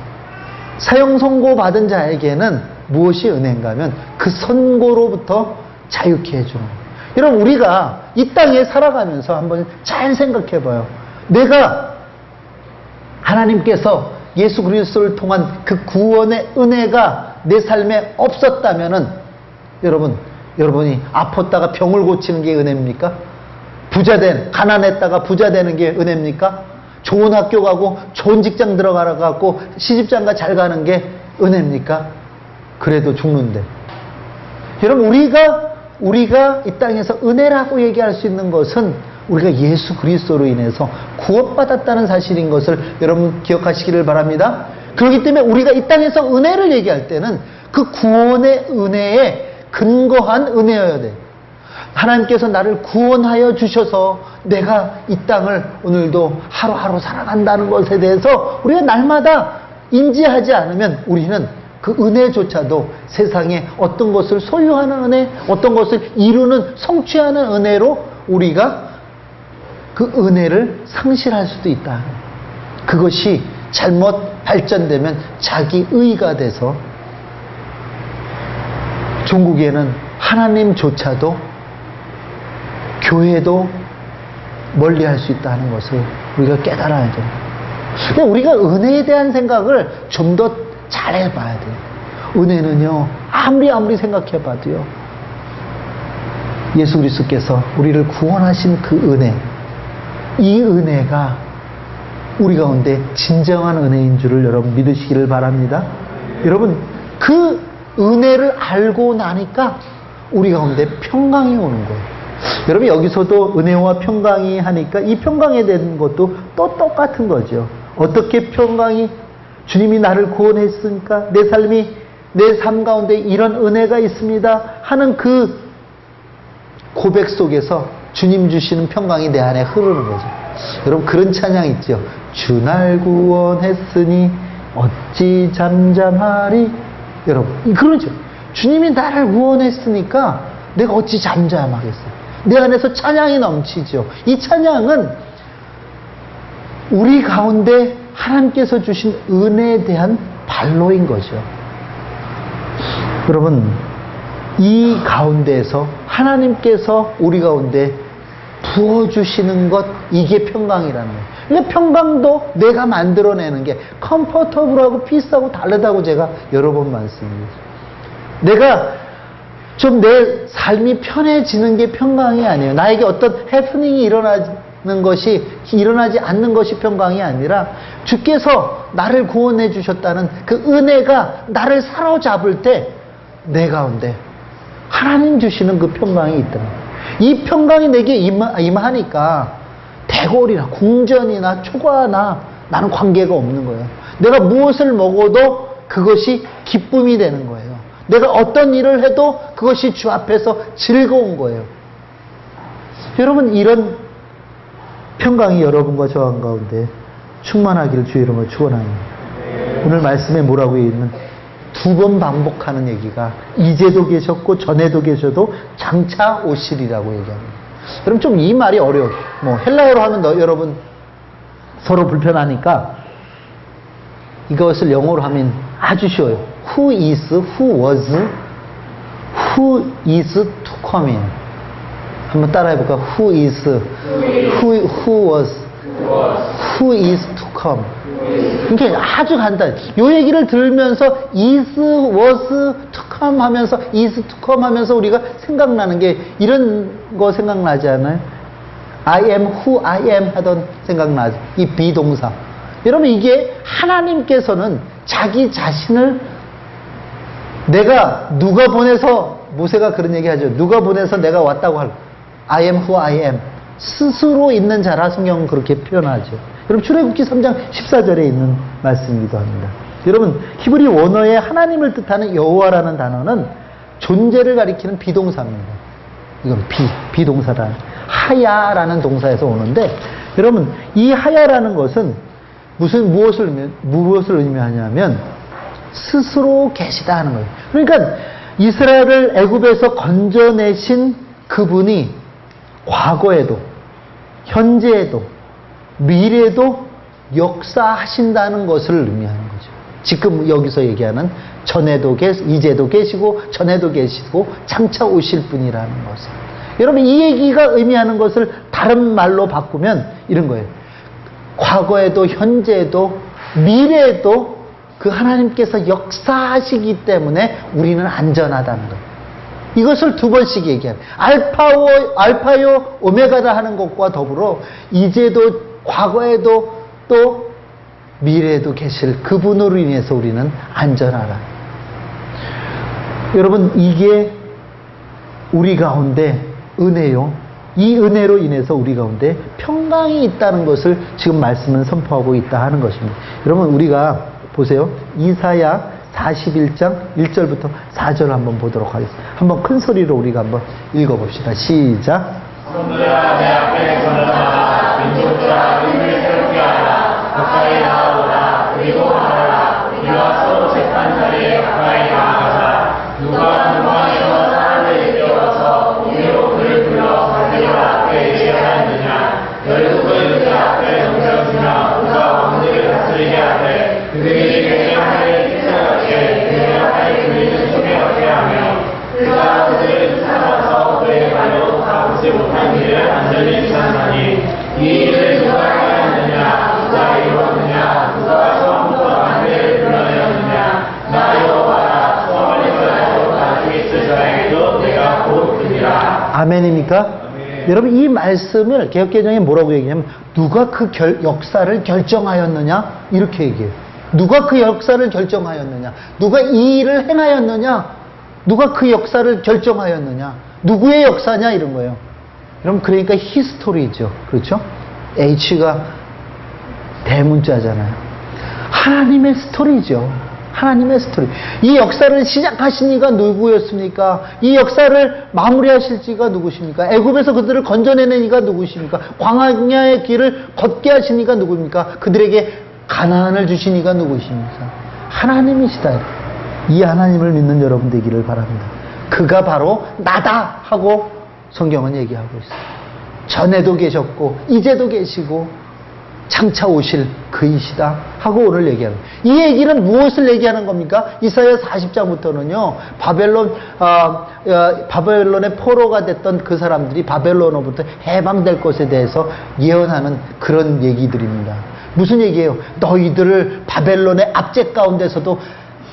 사형 선고 받은 자에게는 무엇이 은혜인가 하면 그 선고로부터 자유케 해주는 거예요. 여러분, 우리가 이 땅에 살아가면서 한번 잘 생각해 봐요. 내가 하나님께서 예수 그리스도를 통한 그 구원의 은혜가 내 삶에 없었다면은, 여러분이 아팠다가 병을 고치는 게 은혜입니까? 가난했다가 부자 되는 게 은혜입니까? 좋은 학교 가고 좋은 직장 들어가고 시집장가 잘 가는 게 은혜입니까? 그래도 죽는데. 여러분, 우리가 이 땅에서 은혜라고 얘기할 수 있는 것은 우리가 예수 그리스도로 인해서 구원받았다는 사실인 것을 여러분 기억하시기를 바랍니다. 그렇기 때문에 우리가 이 땅에서 은혜를 얘기할 때는 그 구원의 은혜에 근거한 은혜여야 돼. 하나님께서 나를 구원하여 주셔서 내가 이 땅을 오늘도 하루하루 살아간다는 것에 대해서 우리가 날마다 인지하지 않으면 우리는 그 은혜조차도 세상에 어떤 것을 소유하는 은혜, 어떤 것을 이루는, 성취하는 은혜로 우리가 그 은혜를 상실할 수도 있다. 그것이 잘못 발전되면 자기의가 돼서 종국에는 하나님조차도 교회도 멀리할 수 있다는 것을 우리가 깨달아야 돼요. 근데 우리가 은혜에 대한 생각을 좀 더 잘해봐야 돼요. 은혜는요, 아무리 생각해봐도요, 예수 그리스도께서 우리를 구원하신 그 은혜, 이 은혜가 우리 가운데 진정한 은혜인 줄을 여러분 믿으시기를 바랍니다. 여러분, 그 은혜를 알고 나니까 우리 가운데 평강이 오는 거예요. 여러분, 여기서도 은혜와 평강이 하니까 이 평강에 대한 것도 또 똑같은 거죠. 어떻게 평강이, 주님이 나를 구원했으니까 내 삶 가운데 이런 은혜가 있습니다 하는 그 고백 속에서 주님 주시는 평강이 내 안에 흐르는 거죠. 여러분, 그런 찬양 있죠. 주 날 구원했으니 어찌 잠잠하리. 여러분, 그러죠. 주님이 나를 구원했으니까 내가 어찌 잠잠하겠어요. 내 안에서 찬양이 넘치죠. 이 찬양은 우리 가운데 하나님께서 주신 은혜에 대한 발로인 거죠. 여러분, 이 가운데에서 하나님께서 우리 가운데 부어주시는 것, 이게 평강이라는 거예요. 그러니까 평강도 내가 만들어내는 게 컴포터블하고 피스하고 다르다고 제가 여러 번 말씀드렸어요. 내가 좀 내 삶이 편해지는 게 평강이 아니에요. 나에게 어떤 해프닝이 일어나지 않는 것이 평강이 아니라 주께서 나를 구원해 주셨다는 그 은혜가 나를 사로잡을 때 내 가운데 하나님 주시는 그 평강이 있다. 이 평강이 내게 임하니까 대궐이나 궁전이나 초과나 나는 관계가 없는 거예요. 내가 무엇을 먹어도 그것이 기쁨이 되는 거예요. 내가 어떤 일을 해도 그것이 주 앞에서 즐거운 거예요. 여러분, 이런 평강이 여러분과 저 가운데 충만하기를 주의 이름으로 축원합니다. 오늘 말씀에 뭐라고 있는 두 번 반복하는 얘기가 이제도 계셨고 전에도 계셔도 장차 오시리라고 얘기합니다. 여러분, 좀 이 말이 어려워요. 헬라어로 하면 여러분 서로 불편하니까 이것을 영어로 하면 아주 쉬워요. Who is, who was, who is to come in. 한번 따라해 볼까요? Who is, who was, who is to come. 그러니까 아주 간단해. 요 얘기를 들으면서 is, was to come 하면서 is to come 하면서 우리가 생각나는 게 이런 거 생각나지 않아요? I am who I am 하던 생각나죠. 이 비동사. 여러분 이게 하나님께서는 자기 자신을 내가 누가 보내서 모세가 그런 얘기 하죠. 누가 보내서 내가 왔다고 할 I am who I am. 스스로 있는 자라 성경은 그렇게 표현하죠. 여러분 출애굽기 3장 14절에 있는 말씀이기도 합니다. 여러분 히브리 원어에 하나님을 뜻하는 여호와라는 단어는 존재를 가리키는 비동사입니다. 이건 비동사다. 하야라는 동사에서 오는데 여러분 이 하야라는 것은 무엇을 의미하냐면 스스로 계시다 하는 거예요. 그러니까 이스라엘을 애굽에서 건져내신 그분이 과거에도 현재에도 미래에도 역사하신다는 것을 의미하는 거죠. 지금 여기서 얘기하는 이제도 계시고 전에도 계시고 장차 오실 분이라는 것을. 여러분 이 얘기가 의미하는 것을 다른 말로 바꾸면 이런 거예요. 과거에도 현재에도 미래에도 그 하나님께서 역사하시기 때문에 우리는 안전하다는 거예요. 이것을 두 번씩 얘기해요. 알파요 오메가다 하는 것과 더불어 이제도 과거에도 또 미래에도 계실 그분으로 인해서 우리는 안전하다. 여러분 이게 우리 가운데 은혜요. 이 은혜로 인해서 우리 가운데 평강이 있다는 것을 지금 말씀은 선포하고 있다 하는 것입니다. 여러분 우리가 보세요. 이사야 41장 1절부터 4절 한번 보도록 하겠습니다. 한번 큰 소리로 우리가 한번 읽어봅시다. 시작. 성도야 내 앞에 걸어라. 민족들아 눈을 새롭게 하라. 가까이 나아오라. 그리고 말하라. 우리와 서로 재판자리에 가까이 나아가자. 누가 누구에서 사람을 일깨워서 우리로 그를 불러 자기들 앞에 이르게 하였느냐. 열국을 그들 앞에 넘겨주며 누가 왕들을 다스리게 하되 그들에게 하나님의 뜻하게 그들의 하나님의 그리는 속에 얻게 하며 그가 그들을 쫓아가서 그의 발로 가보지 못한 길을 안전히 지나가니 이 일을 누가 하였느냐 누가 이루었느냐 누가 처음부터 만대를 불러내었느냐 나 여호와라 처음에서라도 나중에 있을 자에게도 내가 곧 그니라. 아멘입니까? 아멘. 여러분 이 말씀을 개역개정에 뭐라고 얘기하냐면 누가 그 역사를 결정하였느냐 이렇게 얘기해요. 누가 그 역사를 결정하였느냐 누가 이 일을 행하였느냐 누가 그 역사를 결정하였느냐 누구의 역사냐 이런 거예요. 여러분 그러니까 히스토리죠. 그렇죠? H가 대문자잖아요. 하나님의 스토리죠. 하나님의 스토리. 이 역사를 시작하신 이가 누구였습니까? 이 역사를 마무리하실 이가 누구십니까? 애굽에서 그들을 건져내는 이가 누구십니까? 광야의 길을 걷게 하신 이가 누구입니까? 그들에게 가나안을 주신 이가 누구십니까? 하나님이시다. 이 하나님을 믿는 여러분 되기를 바랍니다. 그가 바로 나다 하고 성경은 얘기하고 있어요. 전에도 계셨고 이제도 계시고 장차 오실 그이시다 하고 오늘 얘기합니다. 이 얘기는 무엇을 얘기하는 겁니까? 이사야 40장부터는요 바벨론의 포로가 됐던 그 사람들이 바벨론으로부터 해방될 것에 대해서 예언하는 그런 얘기들입니다. 무슨 얘기예요? 너희들을 바벨론의 압제 가운데서도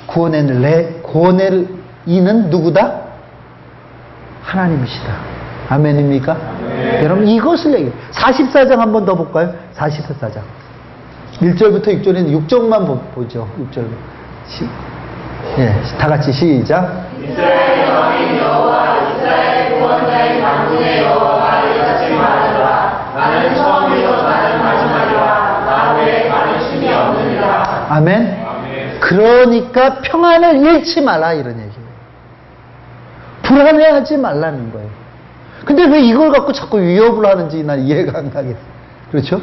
구원낼 이는 누구다? 하나님이시다. 아멘입니까? 네. 여러분 이것을 얘기해요. 44장 한 번 더 볼까요? 44장 1절부터 6절에는 6절만 보죠. 6절 다 같이 시작. 이스라엘 왕인 여호와 이스라엘 구원자의 만군의 여호와가 이같이 말하노라. 나는 처음이요 나는 마지막이라. 나 외에 다른 신이 없느니라. 아멘. 그러니까 평안을 잃지 말라 이런 얘기예요. 불안해하지 말라는 거예요. 근데 왜 이걸 갖고 자꾸 위협을 하는지 난 이해가 안 가겠어요. 그렇죠?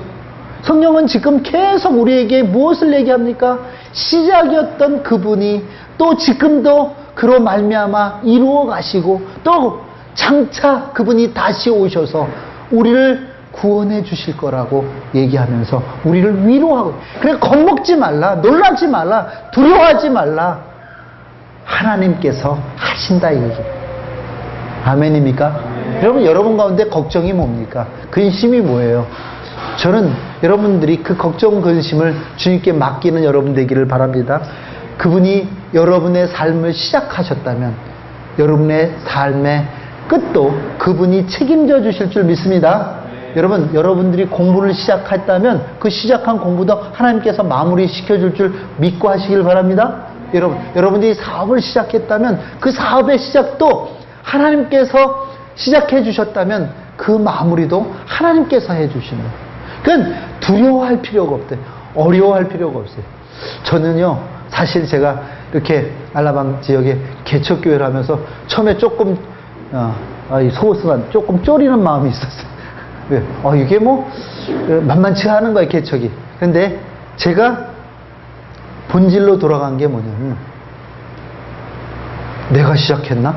성령은 지금 계속 우리에게 무엇을 얘기합니까? 시작이었던 그분이 또 지금도 그로 말미암아 이루어 가시고 또 장차 그분이 다시 오셔서 우리를 구원해 주실 거라고 얘기하면서 우리를 위로하고, 그래 겁먹지 말라, 놀라지 말라, 두려워하지 말라, 하나님께서 하신다 이 얘기. 아멘입니까? 여러분, 여러분 가운데 걱정이 뭡니까? 근심이 뭐예요? 저는 여러분들이 그 걱정 근심을 주님께 맡기는 여러분 되기를 바랍니다. 그분이 여러분의 삶을 시작하셨다면 여러분의 삶의 끝도 그분이 책임져 주실 줄 믿습니다. 여러분, 여러분들이 공부를 시작했다면 그 시작한 공부도 하나님께서 마무리 시켜줄 줄 믿고 하시길 바랍니다. 여러분들이 사업을 시작했다면 그 사업의 시작도 하나님께서 시작해 주셨다면 그 마무리도 하나님께서 해 주시는 거예요. 그건 두려워할 필요가 없대요. 어려워할 필요가 없어요. 저는요, 사실 제가 이렇게 알라방 지역에 개척교회를 하면서 처음에 조금 소스가 조금 쫄이는 마음이 있었어요. 왜? 이게 뭐 만만치가 않은 거예요, 개척이. 근데 제가 본질로 돌아간 게 뭐냐면, 내가 시작했나?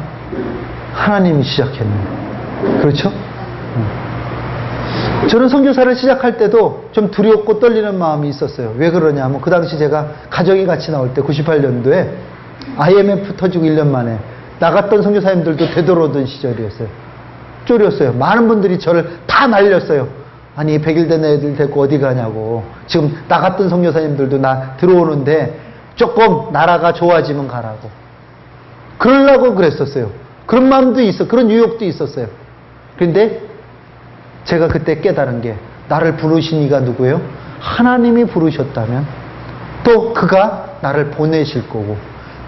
하나님이 시작했나? 그렇죠? 저는 선교사를 시작할 때도 좀 두렵고 떨리는 마음이 있었어요. 왜 그러냐면 그 당시 제가 가정이 같이 나올 때 98년도에 IMF 터지고 1년 만에 나갔던 선교사님들도 되돌아오던 시절이었어요. 쫄이었어요. 많은 분들이 저를 다 말렸어요. 아니 100일 된 애들 데리고 어디 가냐고. 지금 나갔던 선교사님들도 나 들어오는데 조금 나라가 좋아지면 가라고. 그러려고 그랬었어요. 그런 마음도 있어. 그런 유혹도 있었어요. 그런데 제가 그때 깨달은 게, 나를 부르신 이가 누구예요? 하나님이 부르셨다면 또 그가 나를 보내실 거고,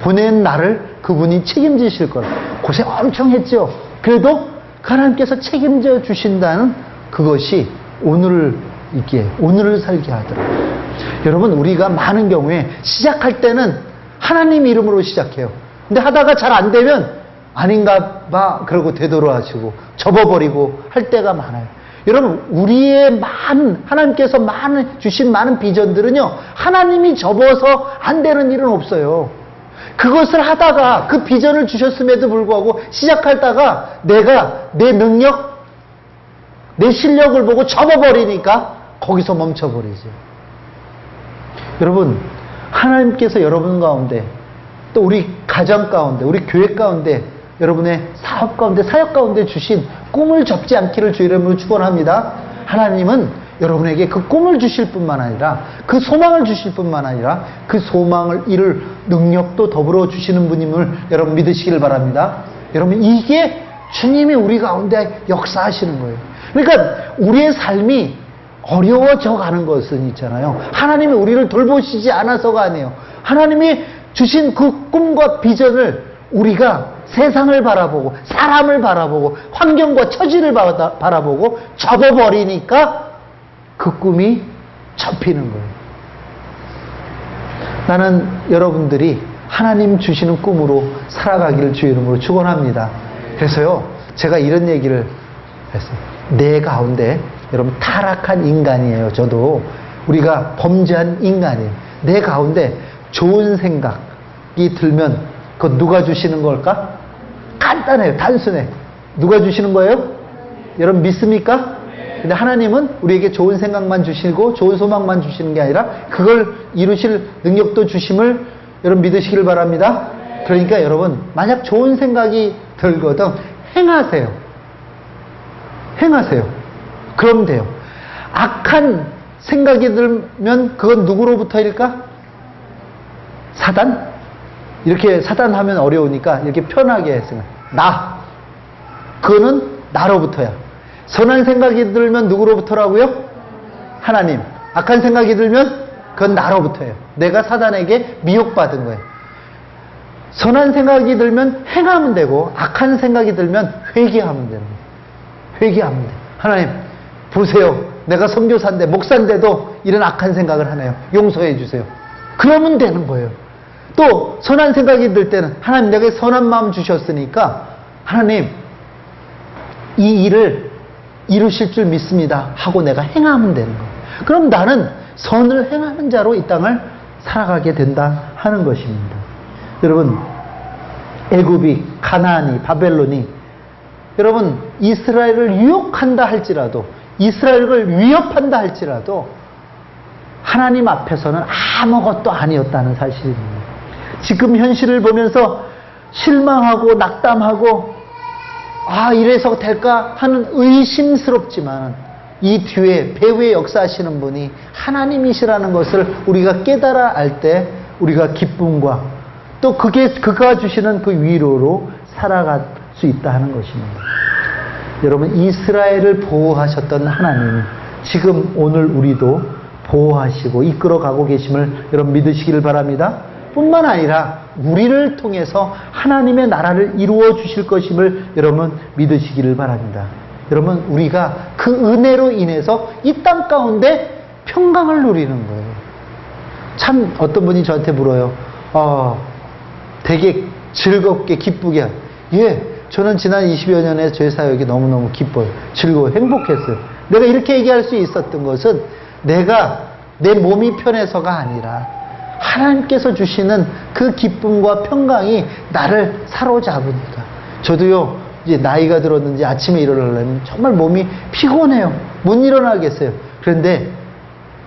보낸 나를 그분이 책임지실 거라. 고생 엄청 했죠. 그래도 하나님께서 책임져 주신다는 그것이 오늘을 살게 하더라고요. 여러분, 우리가 많은 경우에 시작할 때는 하나님 이름으로 시작해요. 근데 하다가 잘 안 되면 아닌가 봐 그러고 되돌아하시고 접어버리고 할 때가 많아요. 여러분, 우리의 하나님께서 주신 많은 비전들은요, 하나님이 접어서 안 되는 일은 없어요. 그것을 하다가 그 비전을 주셨음에도 불구하고 시작하다가 내가 내 능력, 내 실력을 보고 접어버리니까 거기서 멈춰버리죠. 여러분, 하나님께서 여러분 가운데, 또 우리 가정 가운데, 우리 교회 가운데, 여러분의 사업 가운데, 사역 가운데 주신 꿈을 접지 않기를 주 이름으로 축원합니다. 하나님은 여러분에게 그 꿈을 주실 뿐만 아니라, 그 소망을 주실 뿐만 아니라, 그 소망을 이룰 능력도 더불어 주시는 분임을 여러분 믿으시길 바랍니다. 여러분, 이게 주님이 우리 가운데 역사하시는 거예요. 그러니까 우리의 삶이 어려워져 가는 것은 있잖아요. 하나님이 우리를 돌보시지 않아서가 아니에요. 하나님이 주신 그 꿈과 비전을 우리가 세상을 바라보고, 사람을 바라보고, 환경과 처지를 바라보고 접어버리니까 그 꿈이 접히는 거예요. 나는 여러분들이 하나님 주시는 꿈으로 살아가기를 주 이름으로 축원합니다. 그래서요, 제가 이런 얘기를 했어요. 내 가운데, 여러분, 타락한 인간이에요. 저도 우리가 범죄한 인간이에요. 내 가운데 좋은 생각이 들면 그거 누가 주시는 걸까? 간단해요. 단순해. 누가 주시는 거예요? 여러분 믿습니까? 근데 하나님은 우리에게 좋은 생각만 주시고 좋은 소망만 주시는 게 아니라 그걸 이루실 능력도 주심을 여러분 믿으시길 바랍니다. 그러니까 여러분, 만약 좋은 생각이 들거든 행하세요. 그럼 돼요. 악한 생각이 들면 그건 누구로부터일까? 사단? 이렇게 사단 하면 어려우니까 이렇게 편하게 했어요. 그거는 나로부터야. 선한 생각이 들면 누구로부터라고요? 하나님. 악한 생각이 들면 그건 나로부터예요. 내가 사단에게 미혹받은 거예요. 선한 생각이 들면 행하면 되고, 악한 생각이 들면 회개하면 되는 거예요. 회개하면 돼요. 하나님, 보세요. 내가 선교사인데, 목사인데도 이런 악한 생각을 하네요. 용서해 주세요. 그러면 되는 거예요. 또 선한 생각이 들 때는 하나님, 내게 선한 마음 주셨으니까 하나님, 이 일을 이루실 줄 믿습니다 하고 내가 행하면 되는 거예요. 그럼 나는 선을 행하는 자로 이 땅을 살아가게 된다 하는 것입니다. 여러분, 애굽이, 가나안이, 바벨론이 여러분 이스라엘을 유혹한다 할지라도 이스라엘을 위협한다 할지라도 하나님 앞에서는 아무것도 아니었다는 사실입니다. 지금 현실을 보면서 실망하고 낙담하고 이래서 될까 하는 의심스럽지만 이 뒤에 배후에 역사하시는 분이 하나님이시라는 것을 우리가 깨달아 알 때 우리가 기쁨과 또 그가 주시는 그 위로로 살아갈 수 있다 하는 것입니다. 여러분, 이스라엘을 보호하셨던 하나님이 지금 오늘 우리도 보호하시고 이끌어가고 계심을 여러분 믿으시기를 바랍니다. 뿐만 아니라 우리를 통해서 하나님의 나라를 이루어 주실 것임을 여러분 믿으시기를 바랍니다. 여러분, 우리가 그 은혜로 인해서 이 땅 가운데 평강을 누리는 거예요. 참 어떤 분이 저한테 물어요. 되게 즐겁게 기쁘게. 저는 지난 20여 년의 제 사역이 너무너무 기뻐요. 즐거워요. 행복했어요. 내가 이렇게 얘기할 수 있었던 것은 내가 내 몸이 편해서가 아니라 하나님께서 주시는 그 기쁨과 평강이 나를 사로잡으니까. 저도요, 이제 나이가 들었는지 아침에 일어나려면 정말 몸이 피곤해요. 못 일어나겠어요. 그런데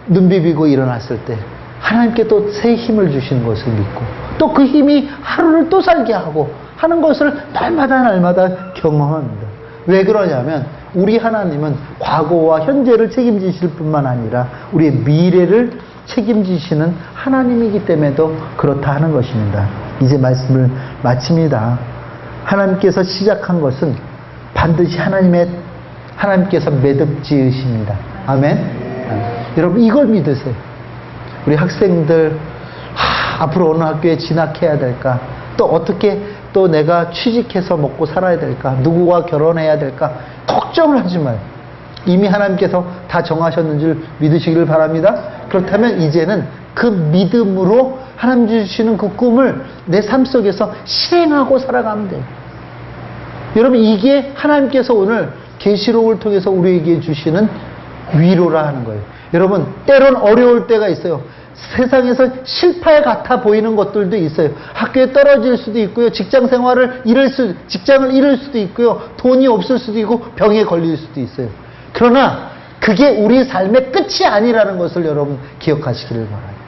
눈 비비고 일어났을 때 하나님께 또 새 힘을 주시는 것을 믿고 또 그 힘이 하루를 또 살게 하고 하는 것을 날마다 경험합니다. 왜 그러냐면 우리 하나님은 과거와 현재를 책임지실 뿐만 아니라 우리의 미래를 책임지시는 하나님이기 때문에도 그렇다 하는 것입니다. 이제 말씀을 마칩니다. 하나님께서 시작한 것은 반드시 하나님께서 매듭 지으십니다. 아멘. 여러분, 이걸 믿으세요. 우리 학생들 앞으로 어느 학교에 진학해야 될까? 또 어떻게 또 내가 취직해서 먹고 살아야 될까? 누구와 결혼해야 될까? 걱정을 하지 마요. 이미 하나님께서 다 정하셨는 줄 믿으시기를 바랍니다. 그렇다면 이제는 그 믿음으로 하나님 주시는 그 꿈을 내 삶 속에서 실행하고 살아가면 돼요. 여러분, 이게 하나님께서 오늘 계시록을 통해서 우리에게 주시는 위로라 하는 거예요. 여러분, 때론 어려울 때가 있어요. 세상에서 실패 같아 보이는 것들도 있어요. 학교에 떨어질 수도 있고요. 직장을 잃을 수도 있고요. 돈이 없을 수도 있고 병에 걸릴 수도 있어요. 그러나 그게 우리 삶의 끝이 아니라는 것을 여러분 기억하시기를 바라요.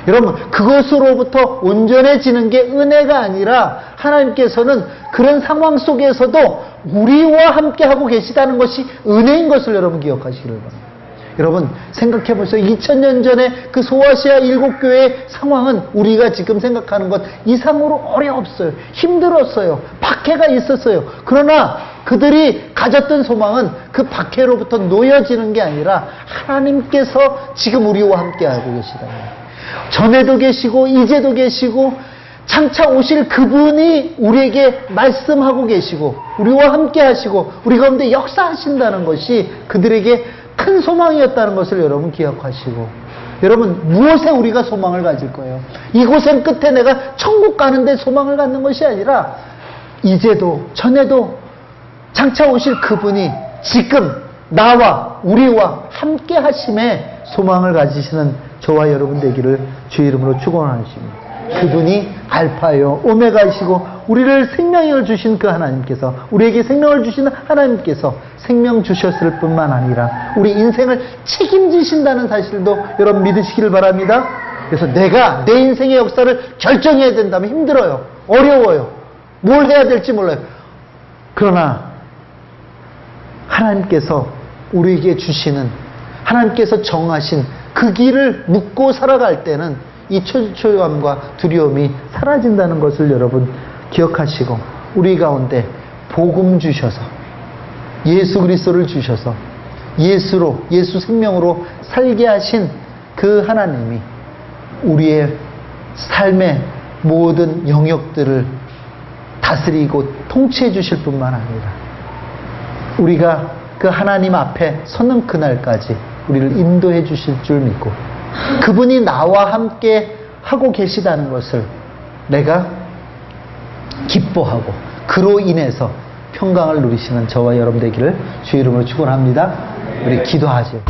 여러분, 그것으로부터 온전해지는 게 은혜가 아니라 하나님께서는 그런 상황 속에서도 우리와 함께 하고 계시다는 것이 은혜인 것을 여러분 기억하시기를 바랍니다. 여러분, 생각해 보세요. 2000년 전에 그 소아시아 7교회의 상황은 우리가 지금 생각하는 것 이상으로 어려웠어요. 힘들었어요. 박해가 있었어요. 그러나 그들이 가졌던 소망은 그 박해로부터 놓여지는 게 아니라 하나님께서 지금 우리와 함께 하고 계시다. 전에도 계시고 이제도 계시고 장차 오실 그분이 우리에게 말씀하고 계시고 우리와 함께 하시고 우리 가운데 역사하신다는 것이 그들에게 큰 소망이었다는 것을 여러분 기억하시고, 여러분, 무엇에 우리가 소망을 가질 거예요? 이곳엔 끝에 내가 천국 가는데 소망을 갖는 것이 아니라 이제도 전에도 장차 오실 그분이 지금 나와 우리와 함께 하심에 소망을 가지시는 저와 여러분 되기를 주의 이름으로 축원하십니다. 그분이 알파요 오메가이시고 우리를 생명을 주신 그 하나님께서, 우리에게 생명을 주신 하나님께서 생명 주셨을 뿐만 아니라 우리 인생을 책임지신다는 사실도 여러분 믿으시기를 바랍니다. 그래서 내가 내 인생의 역사를 결정해야 된다면 힘들어요. 어려워요. 뭘 해야 될지 몰라요. 그러나 하나님께서 우리에게 주시는, 하나님께서 정하신 그 길을 묻고 살아갈 때는 이 초조함과 두려움이 사라진다는 것을 여러분 기억하시고, 우리 가운데 복음 주셔서 예수 그리스도를 주셔서 예수 생명으로 살게 하신 그 하나님이 우리의 삶의 모든 영역들을 다스리고 통치해 주실 뿐만 아니라 우리가 그 하나님 앞에 서는 그날까지 우리를 인도해 주실 줄 믿고, 그분이 나와 함께 하고 계시다는 것을 내가 기뻐하고 그로 인해서 평강을 누리시는 저와 여러분 되기를 주의 이름으로 축원합니다. 우리 기도하죠.